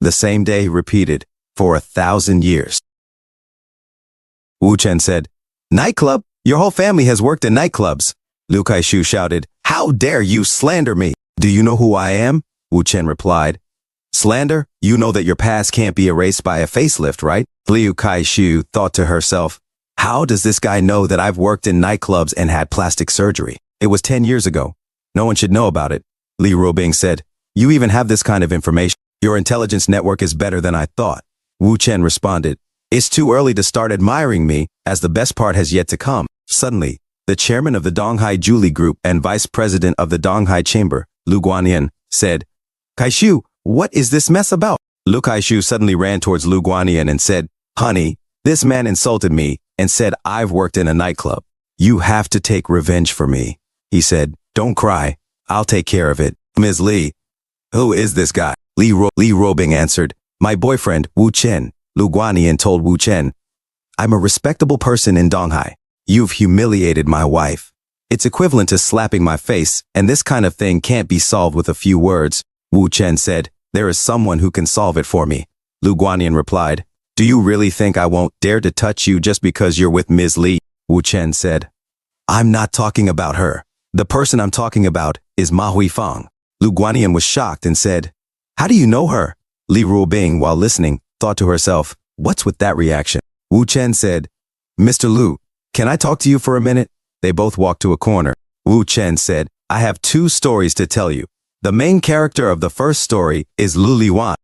The same day repeated for 1,000 years. Wu Chen said, "Nightclub? Your whole family has worked in nightclubs." Lu Kaishu shouted, "How dare you slander me? Do you know who I am?" Wu Chen replied, "Slander? You know that your past can't be erased by a facelift, right?" Liu Kaishu thought to herself, "How does this guy know that I've worked in nightclubs and had plastic surgery? It was 10 years ago. No one should know about it." Li Ruobing said, "You even have this kind of information. Your intelligence network is better than I thought." Wu Chen responded, "It's too early to start admiring me, as the best part has yet to come." Suddenly, the chairman of the Donghai Julie Group and vice president of the Donghai Chamber, Lu Guanyin, said, "Kaishu, what is this mess about?" Lu Kaishu suddenly ran towards Lu Guanyin and said, "Honey, this man insulted me and said I've worked in a nightclub. You have to take revenge for me." He said, "Don't cry. I'll take care of it." "Ms. Li, who is this guy?" Li Ruobing answered, "My boyfriend, Wu Chen." Lu Guanyin told Wu Chen, "I'm a respectable person in Donghai. You've humiliated my wife. It's equivalent to slapping my face, and this kind of thing can't be solved with a few words." Wu Chen said, "There is someone who can solve it for me." Lu Guanyin replied, "Do you really think I won't dare to touch you just because you're with Ms. Li?" Wu Chen said, "I'm not talking about her. The person I'm talking about is Ma Huifang." Lu Guanyin was shocked and said, "How do you know her?" Li Ruobing, while listening, thought to herself, "What's with that reaction?" Wu Chen said, "Mr. Lu, can I talk to you for a minute?" They both walked to a corner. Wu Chen said, "I have 2 stories to tell you. The main character of the first story is Lu Lihuan.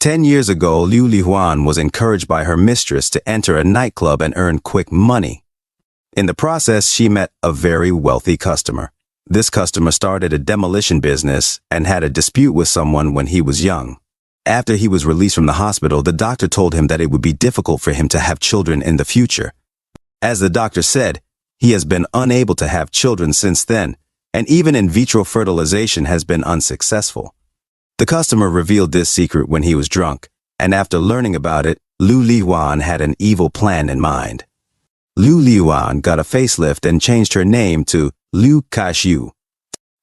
10 years ago, Liu Lihuan was encouraged by her mistress to enter a nightclub and earn quick money. In the process, she met a very wealthy customer. This customer started a demolition business and had a dispute with someone when he was young. After he was released from the hospital, the doctor told him that it would be difficult for him to have children in the future. As the doctor said, he has been unable to have children since then, and even in vitro fertilization has been unsuccessful. The customer revealed this secret when he was drunk, and after learning about it, Liu Lihuan had an evil plan in mind. Liu Lihuan got a facelift and changed her name to Liu Kaishu.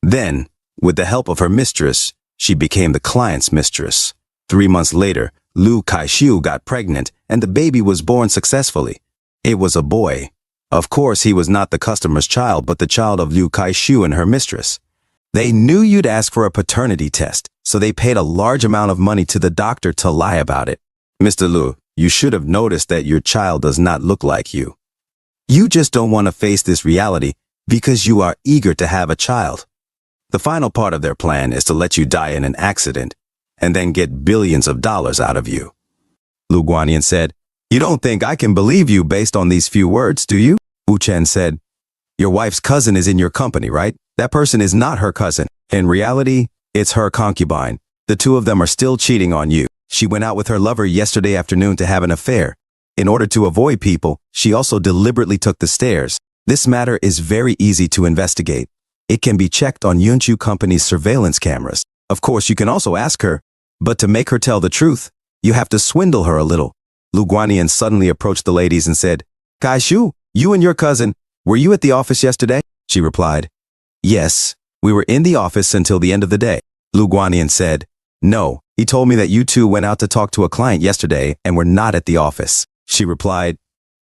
Then, with the help of her mistress, she became the client's mistress. 3 months later, Liu Kaishu got pregnant and the baby was born successfully. It was a boy. Of course, he was not the customer's child, but the child of Liu Kaishu and her mistress. They knew you'd ask for a paternity test, so they paid a large amount of money to the doctor to lie about it. "Mr. Liu, you should have noticed that your child does not look like you. You just don't want to face this reality because you are eager to have a child. The final part of their plan is to let you die in an accident and then get billions of dollars out of you." Lu Guanyin said, "You don't think I can believe you based on these few words, do you?" Wu Chen said, "Your wife's cousin is in your company, right? That person is not her cousin. In reality, it's her concubine. The 2 of them are still cheating on you. She went out with her lover yesterday afternoon to have an affair. In order to avoid people, she also deliberately took the stairs. This matter is very easy to investigate. It can be checked on Yunchu Company's surveillance cameras. Of course, you can also ask her, but to make her tell the truth, you have to swindle her a little." Lu Guanyin suddenly approached the ladies and said, "Kaishu, you and your cousin, were you at the office yesterday?" She replied, "Yes, we were in the office until the end of the day." Lu Guanyin said, "No, he told me that you 2 went out to talk to a client yesterday and were not at the office." She replied,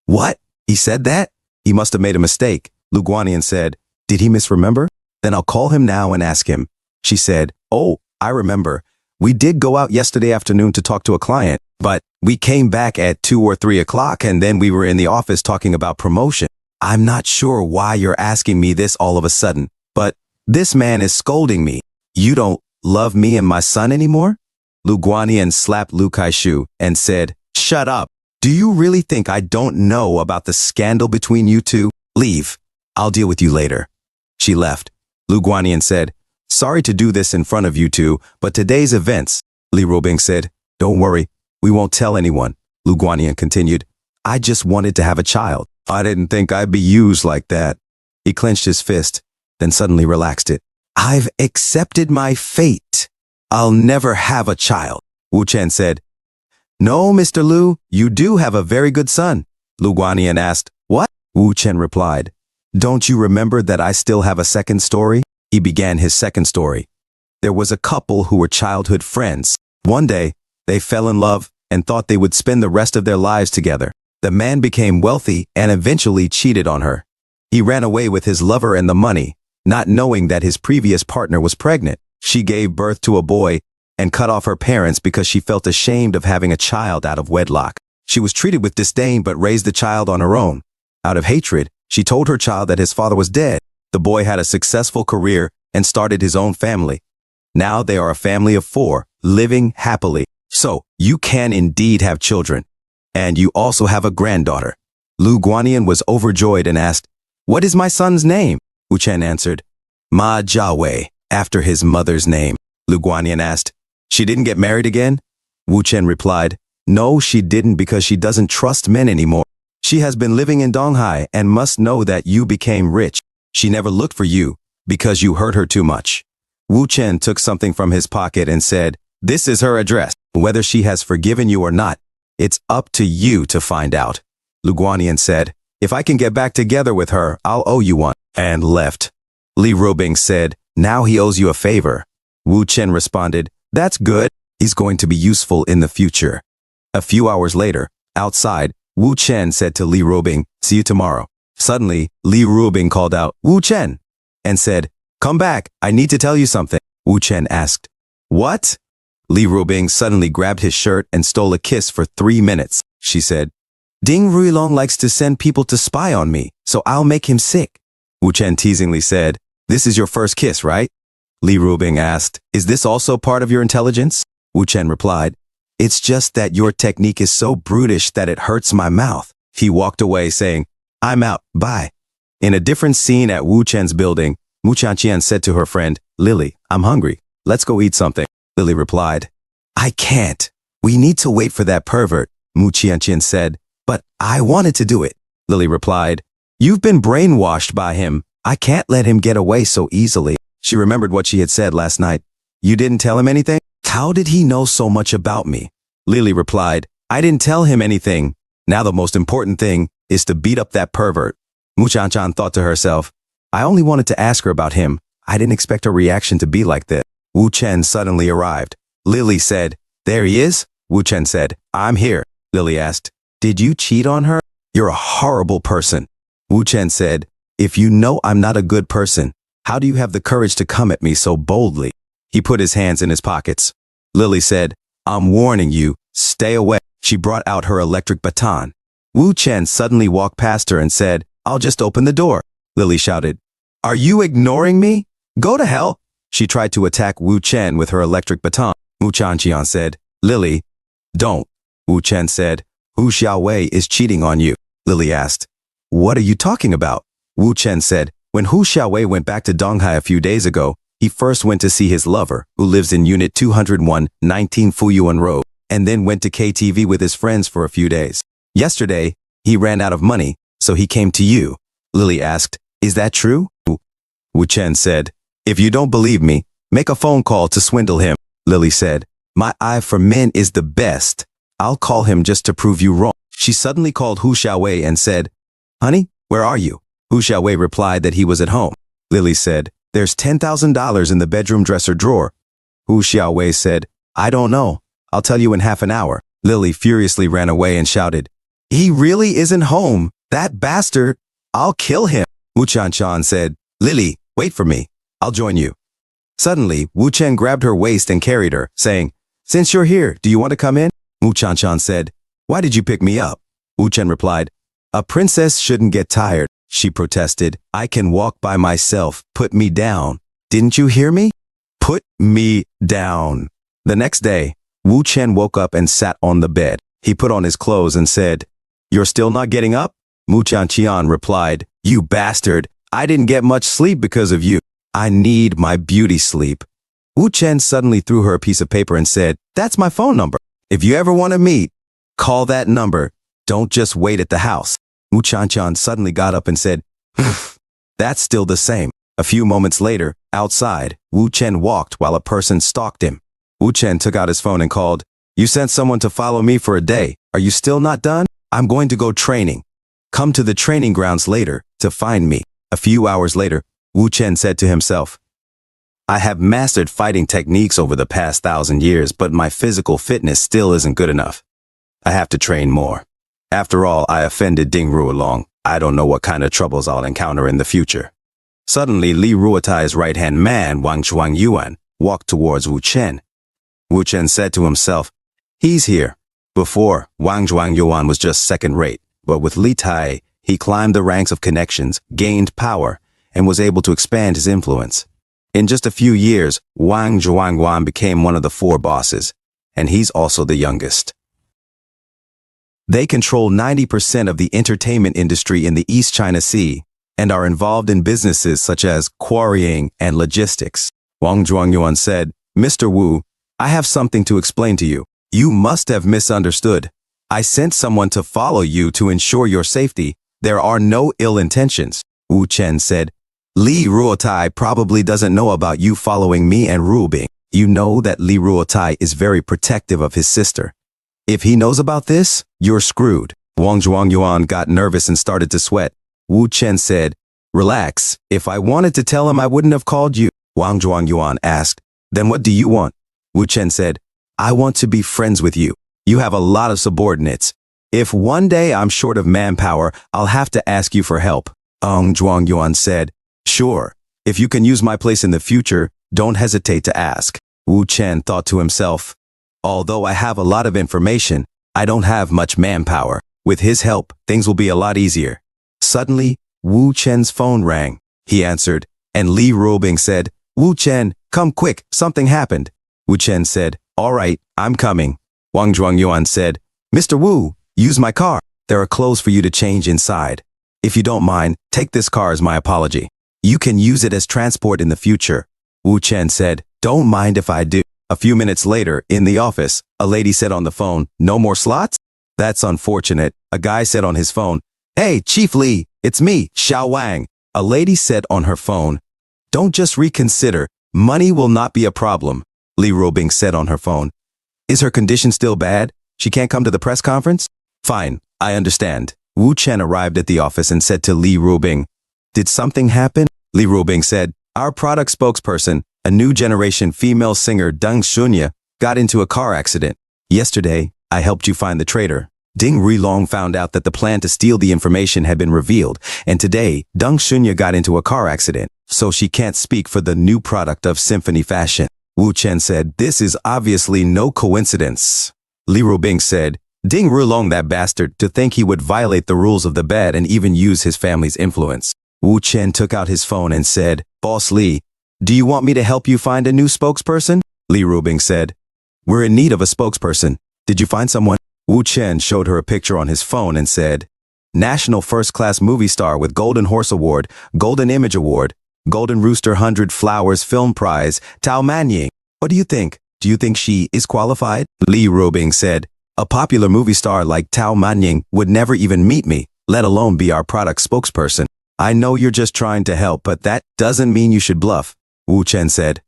"What? He said that? He must have made a mistake." Lu Guanyin said, "Did he misremember? Then I'll call him now and ask him." She said, "Oh, I remember. We did go out yesterday afternoon to talk to a client, but we came back at 2 or 3 o'clock and then we were in the office talking about promotion. I'm not sure why you're asking me this all of a sudden, but this man is scolding me. You don't love me and my son anymore?" Lu Guanyin slapped Liu Kaishu and said, "Shut up. Do you really think I don't know about the scandal between you 2? Leave. I'll deal with you later." She left. Lu Guanyin said, "Sorry to do this in front of you 2, but today's events." Li Ruobing said, "Don't worry. We won't tell anyone." Lu Guanyin continued, "I just wanted to have a child. I didn't think I'd be used like that." He clenched his fist, then suddenly relaxed it. "I've accepted my fate. I'll never have a child." Wu Chen said, "No, Mr. Lu, you do have a very good son." Lu Guanyin asked, "What?" Wu Chen replied, "Don't you remember that I still have a second story?" He began his second story. There was a couple who were childhood friends. One day, They fell in love and thought they would spend the rest of their lives together. The man became wealthy and eventually cheated on her. He ran away with his lover and the money, not knowing that his previous partner was pregnant. She gave birth to a boy and cut off her parents because she felt ashamed of having a child out of wedlock. She was treated with disdain but raised the child on her own. Out of hatred, she told her child that his father was dead. The boy had a successful career and started his own family. Now they are a family of 4, living happily. So, you can indeed have children. And you also have a granddaughter. Lu Guanyin was overjoyed and asked, "What is my son's name?" Wu Chen answered, Ma Jiawei, after his mother's name. Lu Guanyin asked, "She didn't get married again?" Wu Chen replied, "No, she didn't because she doesn't trust men anymore. She has been living in Donghai and must know that you became rich. She never looked for you because you hurt her too much." Wu Chen took something from his pocket and said, "This is her address. Whether she has forgiven you or not, it's up to you to find out." Lu Guanyin said, "If I can get back together with her, I'll owe you one," and left. Li Rubing said, "Now he owes you a favor." Wu Chen responded, "That's good. He's going to be useful in the future." A few hours later, outside, Wu Chen said to Li Rubing, "See you tomorrow." Suddenly, Li Rubing called out, "Wu Chen," and said, "Come back, I need to tell you something." Wu Chen asked, "What?" Li Rubing suddenly grabbed his shirt and stole a kiss for 3 minutes. She said, "Ding Ruilong likes to send people to spy on me, so I'll make him sick." Wu Chen teasingly said, "This is your first kiss, right?" Li Rubing asked, "Is this also part of your intelligence?" Wu Chen replied, "It's just that your technique is so brutish that it hurts my mouth." He walked away saying, "I'm out, bye." In a different scene at Wu Chen's building, Mu Chanqian said to her friend, "Lily, I'm hungry. Let's go eat something." Lily replied, "I can't. We need to wait for that pervert," Mu Chanqian said, "But I wanted to do it." Lily replied, "You've been brainwashed by him. I can't let him get away so easily." She remembered what she had said last night. "You didn't tell him anything? How did he know so much about me?" Lily replied, "I didn't tell him anything. Now the most important thing is to beat up that pervert." Mu Chanchan thought to herself, "I only wanted to ask her about him. I didn't expect her reaction to be like this." Wu Chen suddenly arrived. Lily said, "There he is?" Wu Chen said, "I'm here." Lily asked, "Did you cheat on her? You're a horrible person." Wu Chen said, "If you know I'm not a good person, how do you have the courage to come at me so boldly?" He put his hands in his pockets. Lily said, "I'm warning you, stay away." She brought out her electric baton. Wu Chen suddenly walked past her and said, "I'll just open the door." Lily shouted, "Are you ignoring me? Go to hell." She tried to attack Wu Chen with her electric baton. Mu Chanqian said, "Lily, don't." Wu Chen said, "Hu Xiaowei is cheating on you." Lily asked, "What are you talking about?" Wu Chen said, "When Hu Xiaowei went back to Donghai a few days ago, he first went to see his lover, who lives in Unit 201, 19 Fuyuan Road, and then went to KTV with his friends for a few days. Yesterday, he ran out of money, so he came to you." Lily asked, "Is that true?" Wu Chen said, "If you don't believe me, make a phone call to swindle him." Lily said, "My eye for men is the best. I'll call him just to prove you wrong." She suddenly called Hu Xiaowei and said, "Honey, where are you?" Hu Xiaowei replied that he was at home. Lily said, "There's $10,000 in the bedroom dresser drawer." Hu Xiaowei said, "I don't know. I'll tell you in half an hour." Lily furiously ran away and shouted, "He really isn't home. That bastard. I'll kill him." Wu Chanchan said, "Lily, wait for me. I'll join you." Suddenly, Wu Chen grabbed her waist and carried her, saying, "Since you're here, do you want to come in?" Wu Chanchan said, "Why did you pick me up?" Wu Chen replied, "A princess shouldn't get tired." She protested, "I can walk by myself. Put me down. Didn't you hear me? Put me down." The next day, Wu Chen woke up and sat on the bed. He put on his clothes and said, "You're still not getting up?" Mu Chanqian replied, "You bastard. I didn't get much sleep because of you. I need my beauty sleep." Wu Chen suddenly threw her a piece of paper and said, "That's my phone number. If you ever want to meet, call that number. Don't just wait at the house." Mu Chanchan suddenly got up and said, "That's still the same." A few moments later, outside, Wu Chen walked while a person stalked him. Wu Chen took out his phone and called, "You sent someone to follow me for a day. Are you still not done? I'm going to go training. Come to the training grounds later to find me." A few hours later, Wu Chen said to himself, I have mastered fighting techniques over the past 1,000 years, but my physical fitness still isn't good enough. I have to train more. After all, I offended Ding Ruolong. I don't know what kind of troubles I'll encounter in the future. Suddenly, Li Ruotai's right-hand man, Wang Chuangyuan, walked towards Wu Chen. Wu Chen said to himself, "He's here." Before, Wang Chuangyuan was just second-rate, but with Li Tai, he climbed the ranks of connections, gained power, and was able to expand his influence. In just a few years, Wang Chuangyuan became one of the 4 bosses, and he's also the youngest. They control 90% of the entertainment industry in the East China Sea and are involved in businesses such as quarrying and logistics. Wang Chuangyuan said, "Mr. Wu, I have something to explain to you. You must have misunderstood. I sent someone to follow you to ensure your safety. There are no ill intentions." Wu Chen said, "Li Ruotai probably doesn't know about you following me and Ruobing. You know that Li Ruotai is very protective of his sister. If he knows about this, you're screwed." Wang Chuangyuan got nervous and started to sweat. Wu Chen said, "Relax. If I wanted to tell him, I wouldn't have called you." Wang Chuangyuan asked, "Then what do you want?" Wu Chen said, "I want to be friends with you. You have a lot of subordinates. If one day I'm short of manpower, I'll have to ask you for help." Wang Chuangyuan said, "Sure. If you can use my place in the future, don't hesitate to ask." Wu Chen thought to himself, "Although I have a lot of information, I don't have much manpower. With his help, things will be a lot easier." Suddenly, Wu Chen's phone rang. He answered, and Li Ruobing said, "Wu Chen, come quick, something happened." Wu Chen said, "All right, I'm coming." Wang Chuangyuan said, "Mr. Wu, use my car. There are clothes for you to change inside. If you don't mind, take this car as my apology. You can use it as transport in the future." Wu Chen said, "Don't mind if I do." A few minutes later, in the office, a lady said on the phone, "No more slots?" "That's unfortunate." A guy said on his phone, "Hey, Chief Li, it's me, Xiao Wang." A lady said on her phone, "Don't just reconsider. Money will not be a problem." Li Ruobing said on her phone, "Is her condition still bad? She can't come to the press conference?" "Fine, I understand." Wu Chen arrived at the office and said to Li Ruobing, "Did something happen?" Li Ruobing said, "Our product spokesperson, a new generation female singer Deng Shunya, got into a car accident. Yesterday, I helped you find the traitor. Ding Ruolong found out that the plan to steal the information had been revealed, and today, Deng Shunya got into a car accident, so she can't speak for the new product of Symphony Fashion." Wu Chen said, "This is obviously no coincidence." Li Ruobing said, "Ding Ruolong, that bastard, to think he would violate the rules of the bed and even use his family's influence." Wu Chen took out his phone and said, "Boss Li, do you want me to help you find a new spokesperson?" Li Ruobing said, "We're in need of a spokesperson. Did you find someone?" Wu Chen showed her a picture on his phone and said, "National First-Class Movie Star with Golden Horse Award, Golden Image Award, Golden Rooster 100 Flowers Film Prize, Tao Manying. What do you think? Do you think she is qualified?" Li Ruobing said, "A popular movie star like Tao Manying would never even meet me, let alone be our product spokesperson. I know you're just trying to help, but that doesn't mean you should bluff." Wu Chen said,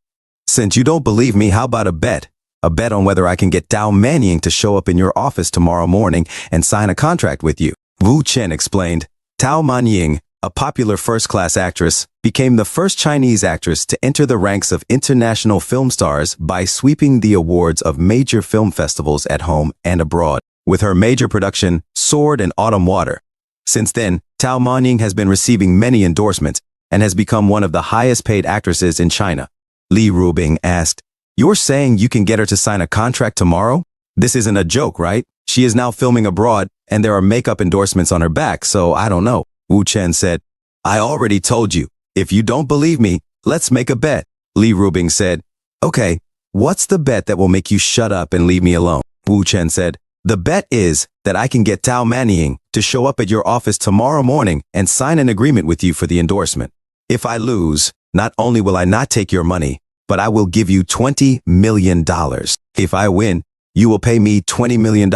"Since you don't believe me, how about a bet? A bet on whether I can get Tao Manying to show up in your office tomorrow morning and sign a contract with you." Wu Chen explained, Tao Manying, a popular first-class actress, became the first Chinese actress to enter the ranks of international film stars by sweeping the awards of major film festivals at home and abroad, with her major production, Sword and Autumn Water. Since then, Tao Manying has been receiving many endorsements and has become one of the highest-paid actresses in China. Li Ruobing asked, "You're saying you can get her to sign a contract tomorrow? This isn't a joke, right? She is now filming abroad, and there are makeup endorsements on her back, so I don't know." Wu Chen said, "I already told you. If you don't believe me, let's make a bet." Li Ruobing said, "Okay, what's the bet that will make you shut up and leave me alone?" Wu Chen said, "The bet is that I can get Tao Manying to show up at your office tomorrow morning and sign an agreement with you for the endorsement. If I lose, not only will I not take your money, but I will give you $20 million. If I win, you will pay me $20 million.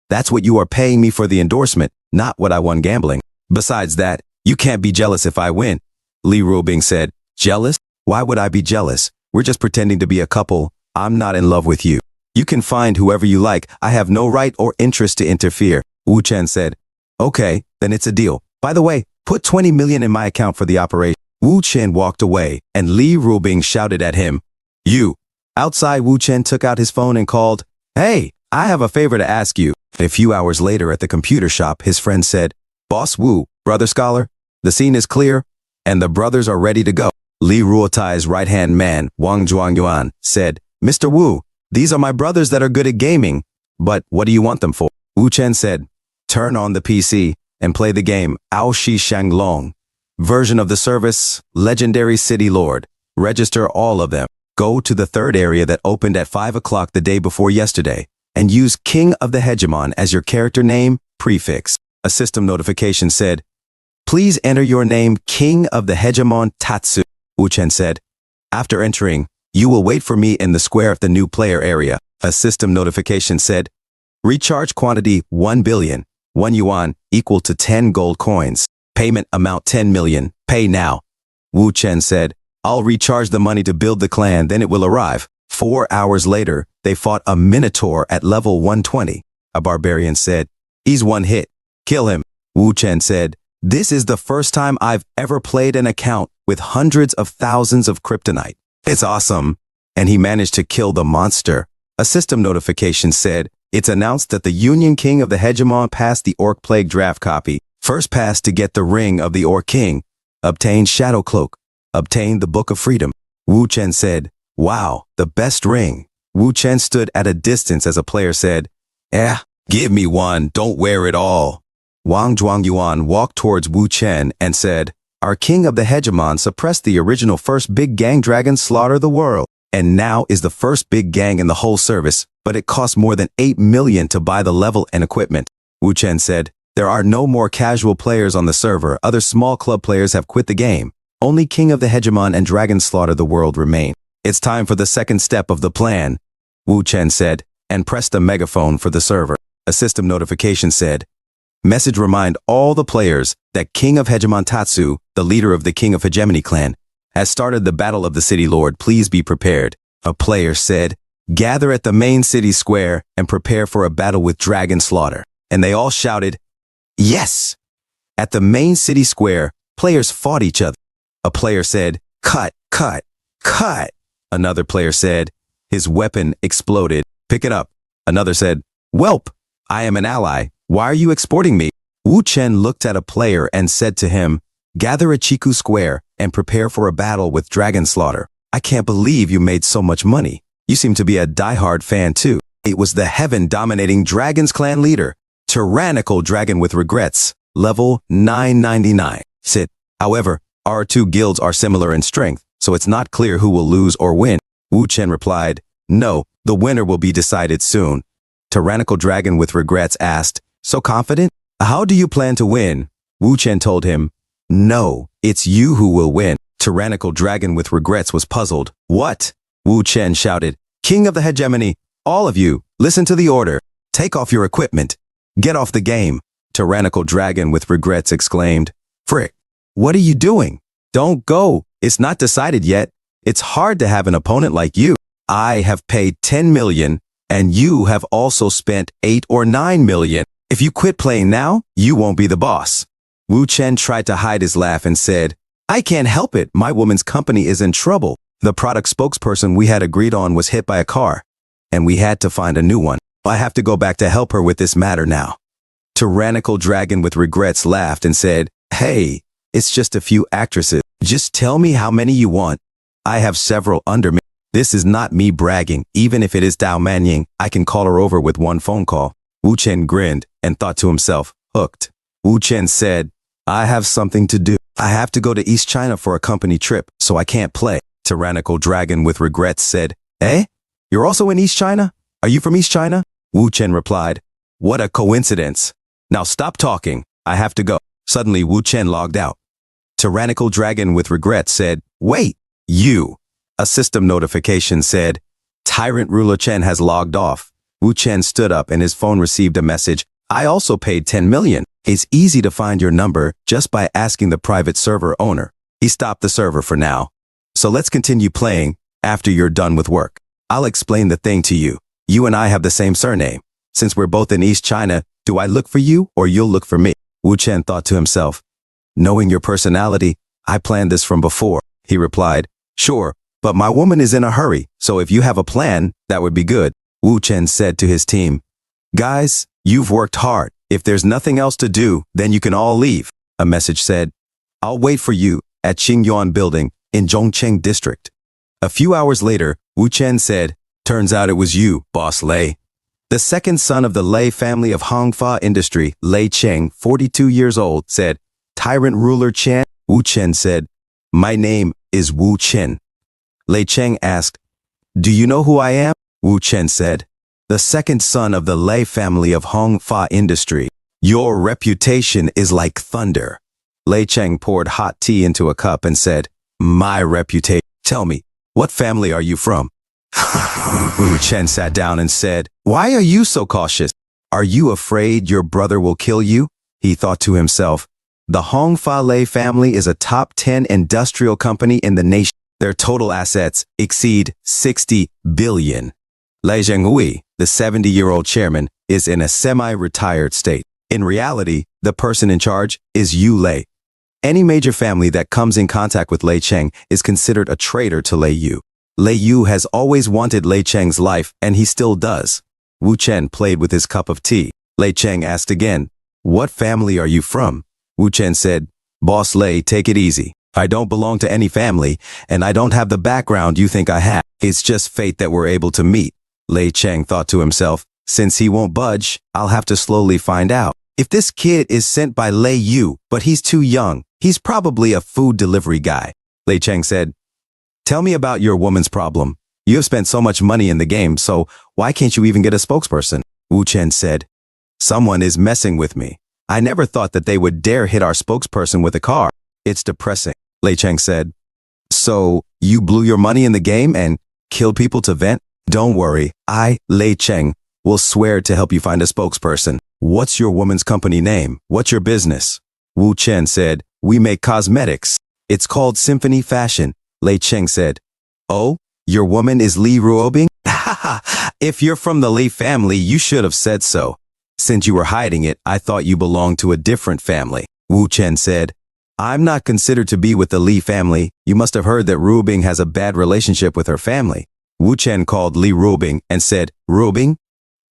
That's what you are paying me for the endorsement, not what I won gambling. Besides that, you can't be jealous if I win." Li Ruobing said, "Jealous? Why would I be jealous? We're just pretending to be a couple. I'm not in love with you. You can find whoever you like. I have no right or interest to interfere." Wu Chen said, "Okay, then it's a deal. By the way, put 20 million in my account for the operation." Wu Chen walked away, and Li Rubing shouted at him, "You!" Outside, Wu Chen took out his phone and called, "Hey, I have a favor to ask you." A few hours later at the computer shop, his friend said, "Boss Wu, brother scholar, the scene is clear, and the brothers are ready to go." Li Ruotai's right-hand man, Wang Zhuangyuan, said, "Mr. Wu, these are my brothers that are good at gaming, but what do you want them for?" Wu Chen said, "Turn on the PC and play the game Ao Shi Shang Long. Version of the service, Legendary City Lord. Register all of them. Go to the third area that opened at 5 o'clock the day before yesterday, and use King of the Hegemon as your character name prefix." A system notification said, "Please enter your name King of the Hegemon Tatsu." Wu Chen said, "After entering, you will wait for me in the square of the new player area." A system notification said, "Recharge quantity 1 billion, 1 yuan equal to 10 gold coins. Payment amount 10 million. Pay now." Wu Chen said, "I'll recharge the money to build the clan, then it will arrive." 4 hours later, they fought a Minotaur at level 120. A barbarian said, "He's one hit. Kill him." Wu Chen said, "This is the first time I've ever played an account with hundreds of thousands of kryptonite. It's awesome." And he managed to kill the monster. A system notification said, "It's announced that the Union King of the Hegemon passed the Orc Plague draft copy. First pass to get the Ring of the Orc King. Obtain Shadow Cloak. Obtain the Book of Freedom." Wu Chen said, "Wow, the best ring." Wu Chen stood at a distance as a player said, "Give me one, don't wear it all." Wang Zhuangyuan walked towards Wu Chen and said, "Our King of the Hegemon suppressed the original first big gang dragon slaughter the world, and now is the first big gang in the whole service, but it costs more than 8 million to buy the level and equipment." Wu Chen said, "There are no more casual players on the server. Other small club players have quit the game. Only King of the Hegemon and Dragon Slaughter the world remain. It's time for the second step of the plan," Wu Chen said, and pressed a megaphone for the server. A system notification said, "Message remind all the players that King of Hegemon Tatsu, the leader of the King of Hegemony clan, has started the Battle of the City Lord. Please be prepared." A player said, "Gather at the main city square and prepare for a battle with Dragon Slaughter." And they all shouted, "Yes!" At the main city square, players fought each other. A player said, "Cut, cut, cut." Another player said, "His weapon exploded. Pick it up." Another said, "Welp, I am an ally. Why are you exporting me?" Wu Chen looked at a player and said to him, "Gather at Chiku Square and prepare for a battle with Dragon Slaughter. I can't believe you made so much money. You seem to be a diehard fan too." It was the heaven-dominating Dragon's Clan leader, Tyrannical Dragon with Regrets, level 999. Sit. However, our two guilds are similar in strength, so it's not clear who will lose or win. Wu Chen replied, "No, the winner will be decided soon." Tyrannical Dragon with Regrets asked, "So confident? How do you plan to win?" Wu Chen told him, "No, it's you who will win." Tyrannical Dragon with Regrets was puzzled. "What?" Wu Chen shouted, "King of the Hegemony, all of you, listen to the order. Take off your equipment. Get off the game." Tyrannical Dragon with Regrets exclaimed, "Frick, what are you doing? Don't go. It's not decided yet. It's hard to have an opponent like you. I have paid 10 million, and you have also spent 8 or 9 million. If you quit playing now, you won't be the boss." Wu Chen tried to hide his laugh and said, "I can't help it. My woman's company is in trouble. The product spokesperson we had agreed on was hit by a car, and we had to find a new one. I have to go back to help her with this matter now." Tyrannical Dragon with Regrets laughed and said, "Hey, it's just a few actresses. Just tell me how many you want. I have several under me. This is not me bragging. Even if it is Dao Manying, I can call her over with one phone call." Wu Chen grinned and thought to himself, hooked. Wu Chen said, "I have something to do. I have to go to East China for a company trip, so I can't play." Tyrannical Dragon with Regrets said, "Eh? You're also in East China? Are you from East China?" Wu Chen replied, "What a coincidence. Now stop talking. I have to go." Suddenly, Wu Chen logged out. Tyrannical Dragon with Regrets said, "Wait, you." A system notification said, "Tyrant Ruler Chen has logged off." Wu Chen stood up and his phone received a message, "I also paid 10 million. It's easy to find your number just by asking the private server owner." He stopped the server for now. "So let's continue playing after you're done with work. I'll explain the thing to you. You and I have the same surname. Since we're both in East China, do I look for you or you'll look for me?" Wu Chen thought to himself, "Knowing your personality, I planned this from before, he replied. Sure, but my woman is in a hurry, so if you have a plan, that would be good. Wu Chen said to his team. Guys, you've worked hard. If there's nothing else to do, then you can all leave. A message said, I'll wait for you at Qingyuan Building in Zhongcheng District. A few hours later, Wu Chen said, turns out it was you, Boss Lei. The second son of the Lei family of Hongfa Industry, Lei Cheng, 42 years old, said, Tyrant ruler Chen? Wu Chen said, my name is Wu Chen. Lei Cheng asked, do you know who I am? Wu Chen said, the second son of the Lei family of Hongfa Industry. Your reputation is like thunder. Lei Cheng poured hot tea into a cup and said, my reputation. Tell me, what family are you from? Wu Chen sat down and said, why are you so cautious? Are you afraid your brother will kill you? He thought to himself, the Hongfa Lei family is a top 10 industrial company in the nation. Their total assets exceed 60 billion. Lei Zhenghui, the 70-year-old chairman, is in a semi-retired state. In reality, the person in charge is Yu Lei. Any major family that comes in contact with Lei Cheng is considered a traitor to Lei Yu. Lei Yu has always wanted Lei Cheng's life, and he still does. Wu Chen played with his cup of tea. Lei Cheng asked again, what family are you from? Wu Chen said, Boss Lei, take it easy. I don't belong to any family, and I don't have the background you think I have. It's just fate that we're able to meet. Lei Cheng thought to himself, since he won't budge, I'll have to slowly find out. If this kid is sent by Lei Yu, but he's too young, he's probably a food delivery guy. Lei Cheng said, tell me about your woman's problem. You have spent so much money in the game, so why can't you even get a spokesperson? Wu Chen said, someone is messing with me. I never thought that they would dare hit our spokesperson with a car. It's depressing. Lei Cheng said, so you blew your money in the game and killed people to vent? Don't worry, I, Lei Cheng, will swear to help you find a spokesperson. What's your woman's company name? What's your business? Wu Chen said, we make cosmetics. It's called Symphony Fashion. Lei Cheng said, oh, your woman is Li Ruobing? If you're from the Li family, you should have said so. Since you were hiding it, I thought you belonged to a different family. Wu Chen said, I'm not considered to be with the Li family. You must have heard that Ruobing has a bad relationship with her family. Wu Chen called Li Ruobing and said, Ruobing?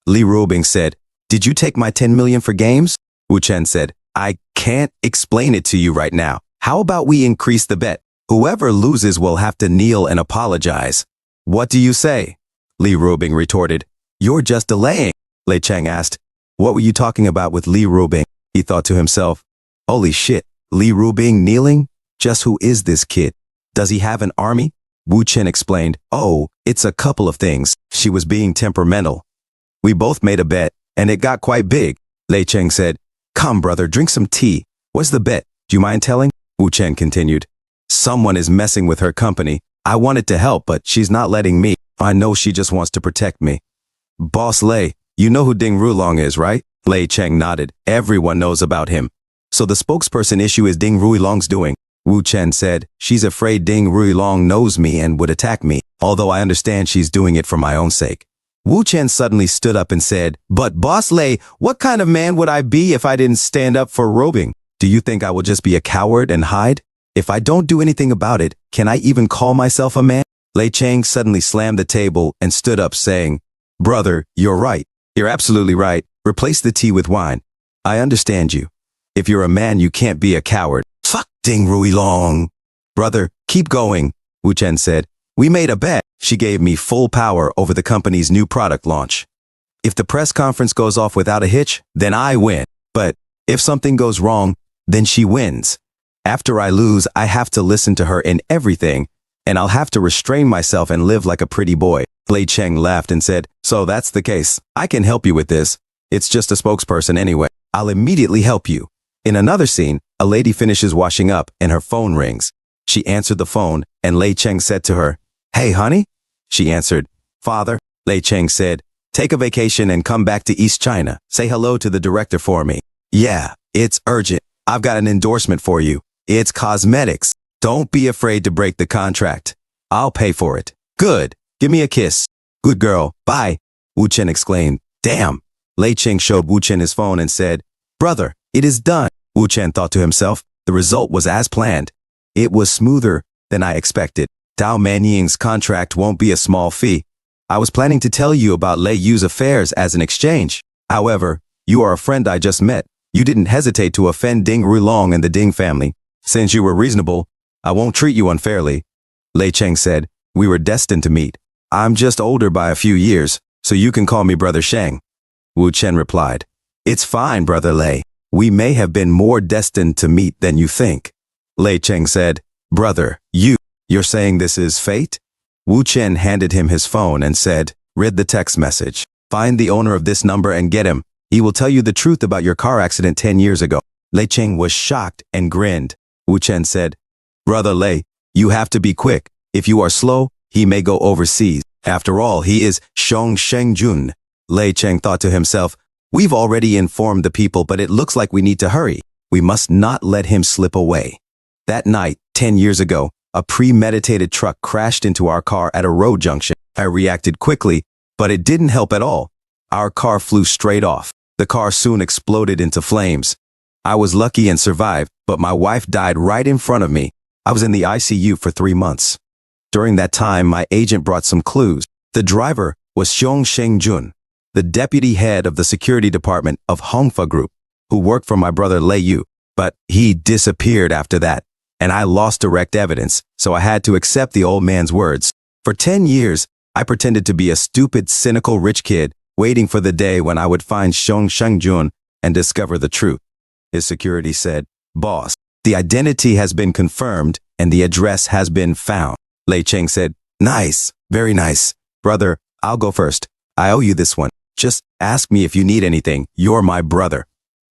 Li Ruobing said, did you take my 10 million for games? Wu Chen said, I can't explain it to you right now. How about we increase the bet? Whoever loses will have to kneel and apologize. What do you say? Li Ruobing retorted, you're just delaying. Lei Cheng asked, what were you talking about with Li Ruobing? He thought to himself, holy shit, Li Ruobing kneeling? Just who is this kid? Does he have an army? Wu Chen explained, oh, it's a couple of things. She was being temperamental. We both made a bet, and it got quite big. Lei Cheng said, come brother, drink some tea. What's the bet? Do you mind telling? Wu Chen continued, someone is messing with her company. I wanted to help, but she's not letting me. I know she just wants to protect me. Boss Lei, you know who Ding Ruilong is, right? Lei Cheng nodded. Everyone knows about him. So the spokesperson issue is Ding Ruilong's doing. Wu Chen said, she's afraid Ding Ruilong knows me and would attack me, although I understand she's doing it for my own sake. Wu Chen suddenly stood up and said, but Boss Lei, what kind of man would I be if I didn't stand up for Ruobing? Do you think I will just be a coward and hide? If I don't do anything about it, can I even call myself a man? Lei Cheng suddenly slammed the table and stood up saying, brother, you're right. You're absolutely right. Replace the tea with wine. I understand you. If you're a man, you can't be a coward. Fuck Ding Ruilong. Brother, keep going, Wu Chen said. We made a bet. She gave me full power over the company's new product launch. If the press conference goes off without a hitch, then I win. But if something goes wrong, then she wins. After I lose, I have to listen to her in everything, and I'll have to restrain myself and live like a pretty boy. Lei Cheng laughed and said, so that's the case. I can help you with this. It's just a spokesperson anyway. I'll immediately help you. In another scene, a lady finishes washing up and her phone rings. She answered the phone and Lei Cheng said to her, hey, honey? She answered, father. Lei Cheng said, take a vacation and come back to East China. Say hello to the director for me. Yeah, it's urgent. I've got an endorsement for you. It's cosmetics. Don't be afraid to break the contract. I'll pay for it. Good. Give me a kiss. Good girl. Bye. Wu Chen exclaimed. Damn. Lei Cheng showed Wu Chen his phone and said, brother, it is done. Wu Chen thought to himself, the result was as planned. It was smoother than I expected. Tao Manying's contract won't be a small fee. I was planning to tell you about Lei Yu's affairs as an exchange. However, you are a friend I just met. You didn't hesitate to offend Ding Rulong and the Ding family. Since you were reasonable, I won't treat you unfairly. Lei Cheng said, we were destined to meet. I'm just older by a few years, so you can call me Brother Sheng. Wu Chen replied, it's fine, Brother Lei. We may have been more destined to meet than you think. Lei Cheng said, Brother, you're saying this is fate? Wu Chen handed him his phone and said, read the text message. Find the owner of this number and get him. He will tell you the truth about your car accident 10 years ago. Lei Cheng was shocked and grinned. Wu Chen said, Brother Lei, you have to be quick. If you are slow, he may go overseas. After all, he is Shong Shengjun. Lei Cheng thought to himself, we've already informed the people, but it looks like we need to hurry. We must not let him slip away. That night, 10 years ago, a premeditated truck crashed into our car at a road junction. I reacted quickly, but it didn't help at all. Our car flew straight off. The car soon exploded into flames. I was lucky and survived, but my wife died right in front of me. I was in the ICU for 3 months. During that time, my agent brought some clues. The driver was Xiong Shengjun, the deputy head of the security department of Hongfa Group, who worked for my brother Lei Yu, but he disappeared after that. And I lost direct evidence, so I had to accept the old man's words. For 10 years, I pretended to be a stupid, cynical rich kid, waiting for the day when I would find Xiong Shengjun and discover the truth. His security said, Boss, the identity has been confirmed and the address has been found. Lei Cheng said, Nice, very nice. Brother, I'll go first. I owe you this one. Just ask me if you need anything. You're my brother.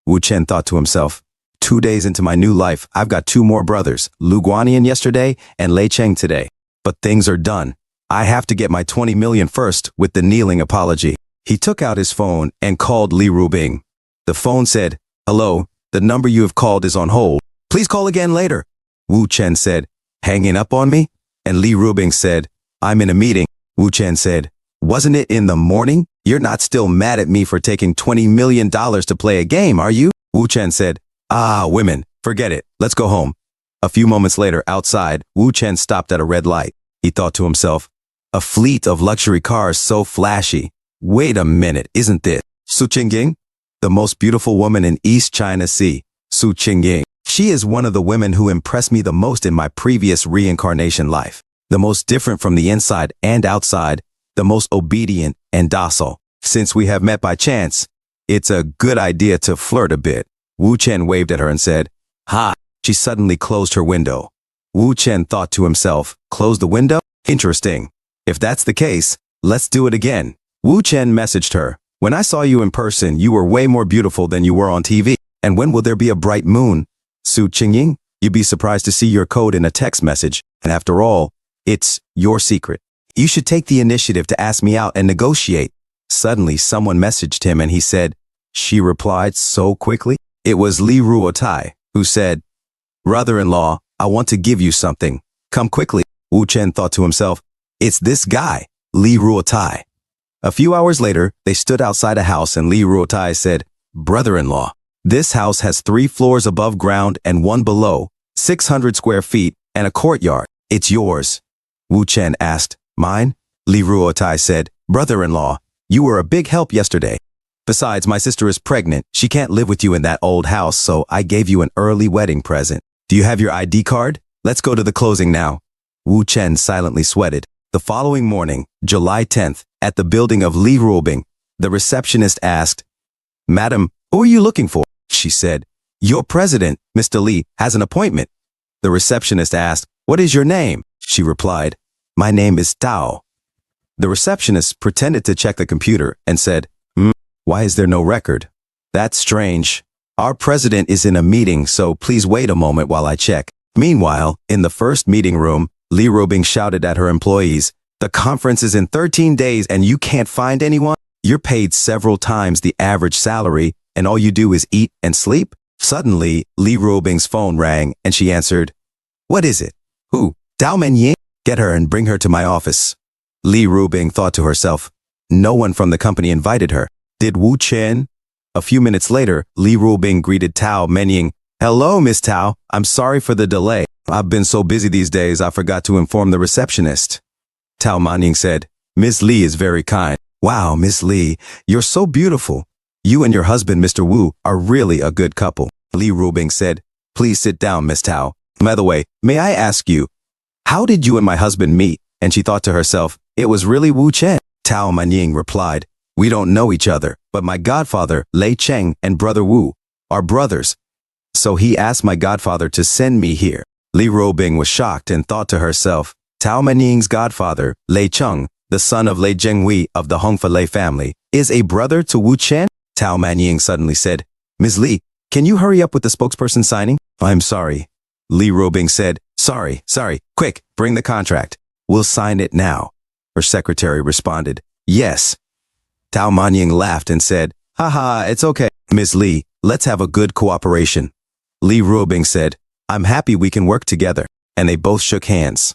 Wu Chen thought to himself, 2 days into my new life, I've got 2 more brothers, Lu Guanyin yesterday and Lei Cheng today. But things are done. I have to get my 20 million first with the kneeling apology. He took out his phone and called Li Rubing. The phone said, Hello, the number you have called is on hold. Please call again later. Wu Chen said, Hanging up on me? And Li Rubing said, I'm in a meeting. Wu Chen said, Wasn't it in the morning? You're not still mad at me for taking $20 million to play a game, are you? Wu Chen said, Women, forget it. Let's go home. A few moments later, outside, Wu Chen stopped at a red light. He thought to himself, a fleet of luxury cars so flashy. Wait a minute, isn't this Su Qing Ying? The most beautiful woman in East China Sea, Su Qing Ying. She is one of the women who impressed me the most in my previous reincarnation life. The most different from the inside and outside, the most obedient and docile. Since we have met by chance, it's a good idea to flirt a bit. Wu Chen waved at her and said, Ha! She suddenly closed her window. Wu Chen thought to himself, close the window? Interesting. If that's the case, let's do it again. Wu Chen messaged her, when I saw you in person, you were way more beautiful than you were on TV. And when will there be a bright moon? Su Qing Ying, you'd be surprised to see your code in a text message. And after all, it's your secret. You should take the initiative to ask me out and negotiate. Suddenly, someone messaged him and he said, she replied so quickly. It was Li Ruotai, who said, Brother-in-law, I want to give you something. Come quickly. Wu Chen thought to himself, it's this guy, Li Ruotai. A few hours later, they stood outside a house and Li Ruotai said, Brother-in-law, this house has 3 floors above ground and 1 below, 600 square feet, and a courtyard. It's yours. Wu Chen asked, Mine? Li Ruotai said, Brother-in-law, you were a big help yesterday. Besides, my sister is pregnant. She can't live with you in that old house, so I gave you an early wedding present. Do you have your ID card? Let's go to the closing now. Wu Chen silently sweated. The following morning, July 10th, at the building of Li Rubing, the receptionist asked, Madam, who are you looking for? She said, Your president, Mr. Li, has an appointment. The receptionist asked, What is your name? She replied, My name is Tao. The receptionist pretended to check the computer and said, Why is there no record? That's strange. Our president is in a meeting, so please wait a moment while I check. Meanwhile, in the first meeting room, Li Rubing shouted at her employees, The conference is in 13 days and you can't find anyone? You're paid several times the average salary and all you do is eat and sleep? Suddenly, Li Rubing's phone rang and she answered, What is it? Who? Tao Manying? Get her and bring her to my office. Li Rubing thought to herself, no one from the company invited her. Did Wu Chen? A few minutes later, Li Rubing greeted Tao Manying. Hello, Miss Tao. I'm sorry for the delay. I've been so busy these days I forgot to inform the receptionist. Tao Manying said, Miss Lee is very kind. Wow, Miss Lee, you're so beautiful. You and your husband, Mr. Wu, are really a good couple. Li Rubing said, please sit down, Miss Tao. By the way, may I ask you, how did you and my husband meet? And she thought to herself, it was really Wu Chen. Tao Manying replied, we don't know each other, but my godfather, Lei Cheng, and brother Wu are brothers. So he asked my godfather to send me here. Li Rubing was shocked and thought to herself, Tao Manying's godfather, Lei Cheng, the son of Lei Zhenghui of the Hongfa Lei family, is a brother to Wu Chen? Tao Manying suddenly said, Ms. Li, can you hurry up with the spokesperson signing? I'm sorry. Li Rubing said, sorry, quick, bring the contract. We'll sign it now. Her secretary responded, yes. Tao Manying laughed and said, haha, it's okay. Ms. Li, let's have a good cooperation. Li Rubing said, I'm happy we can work together. And they both shook hands.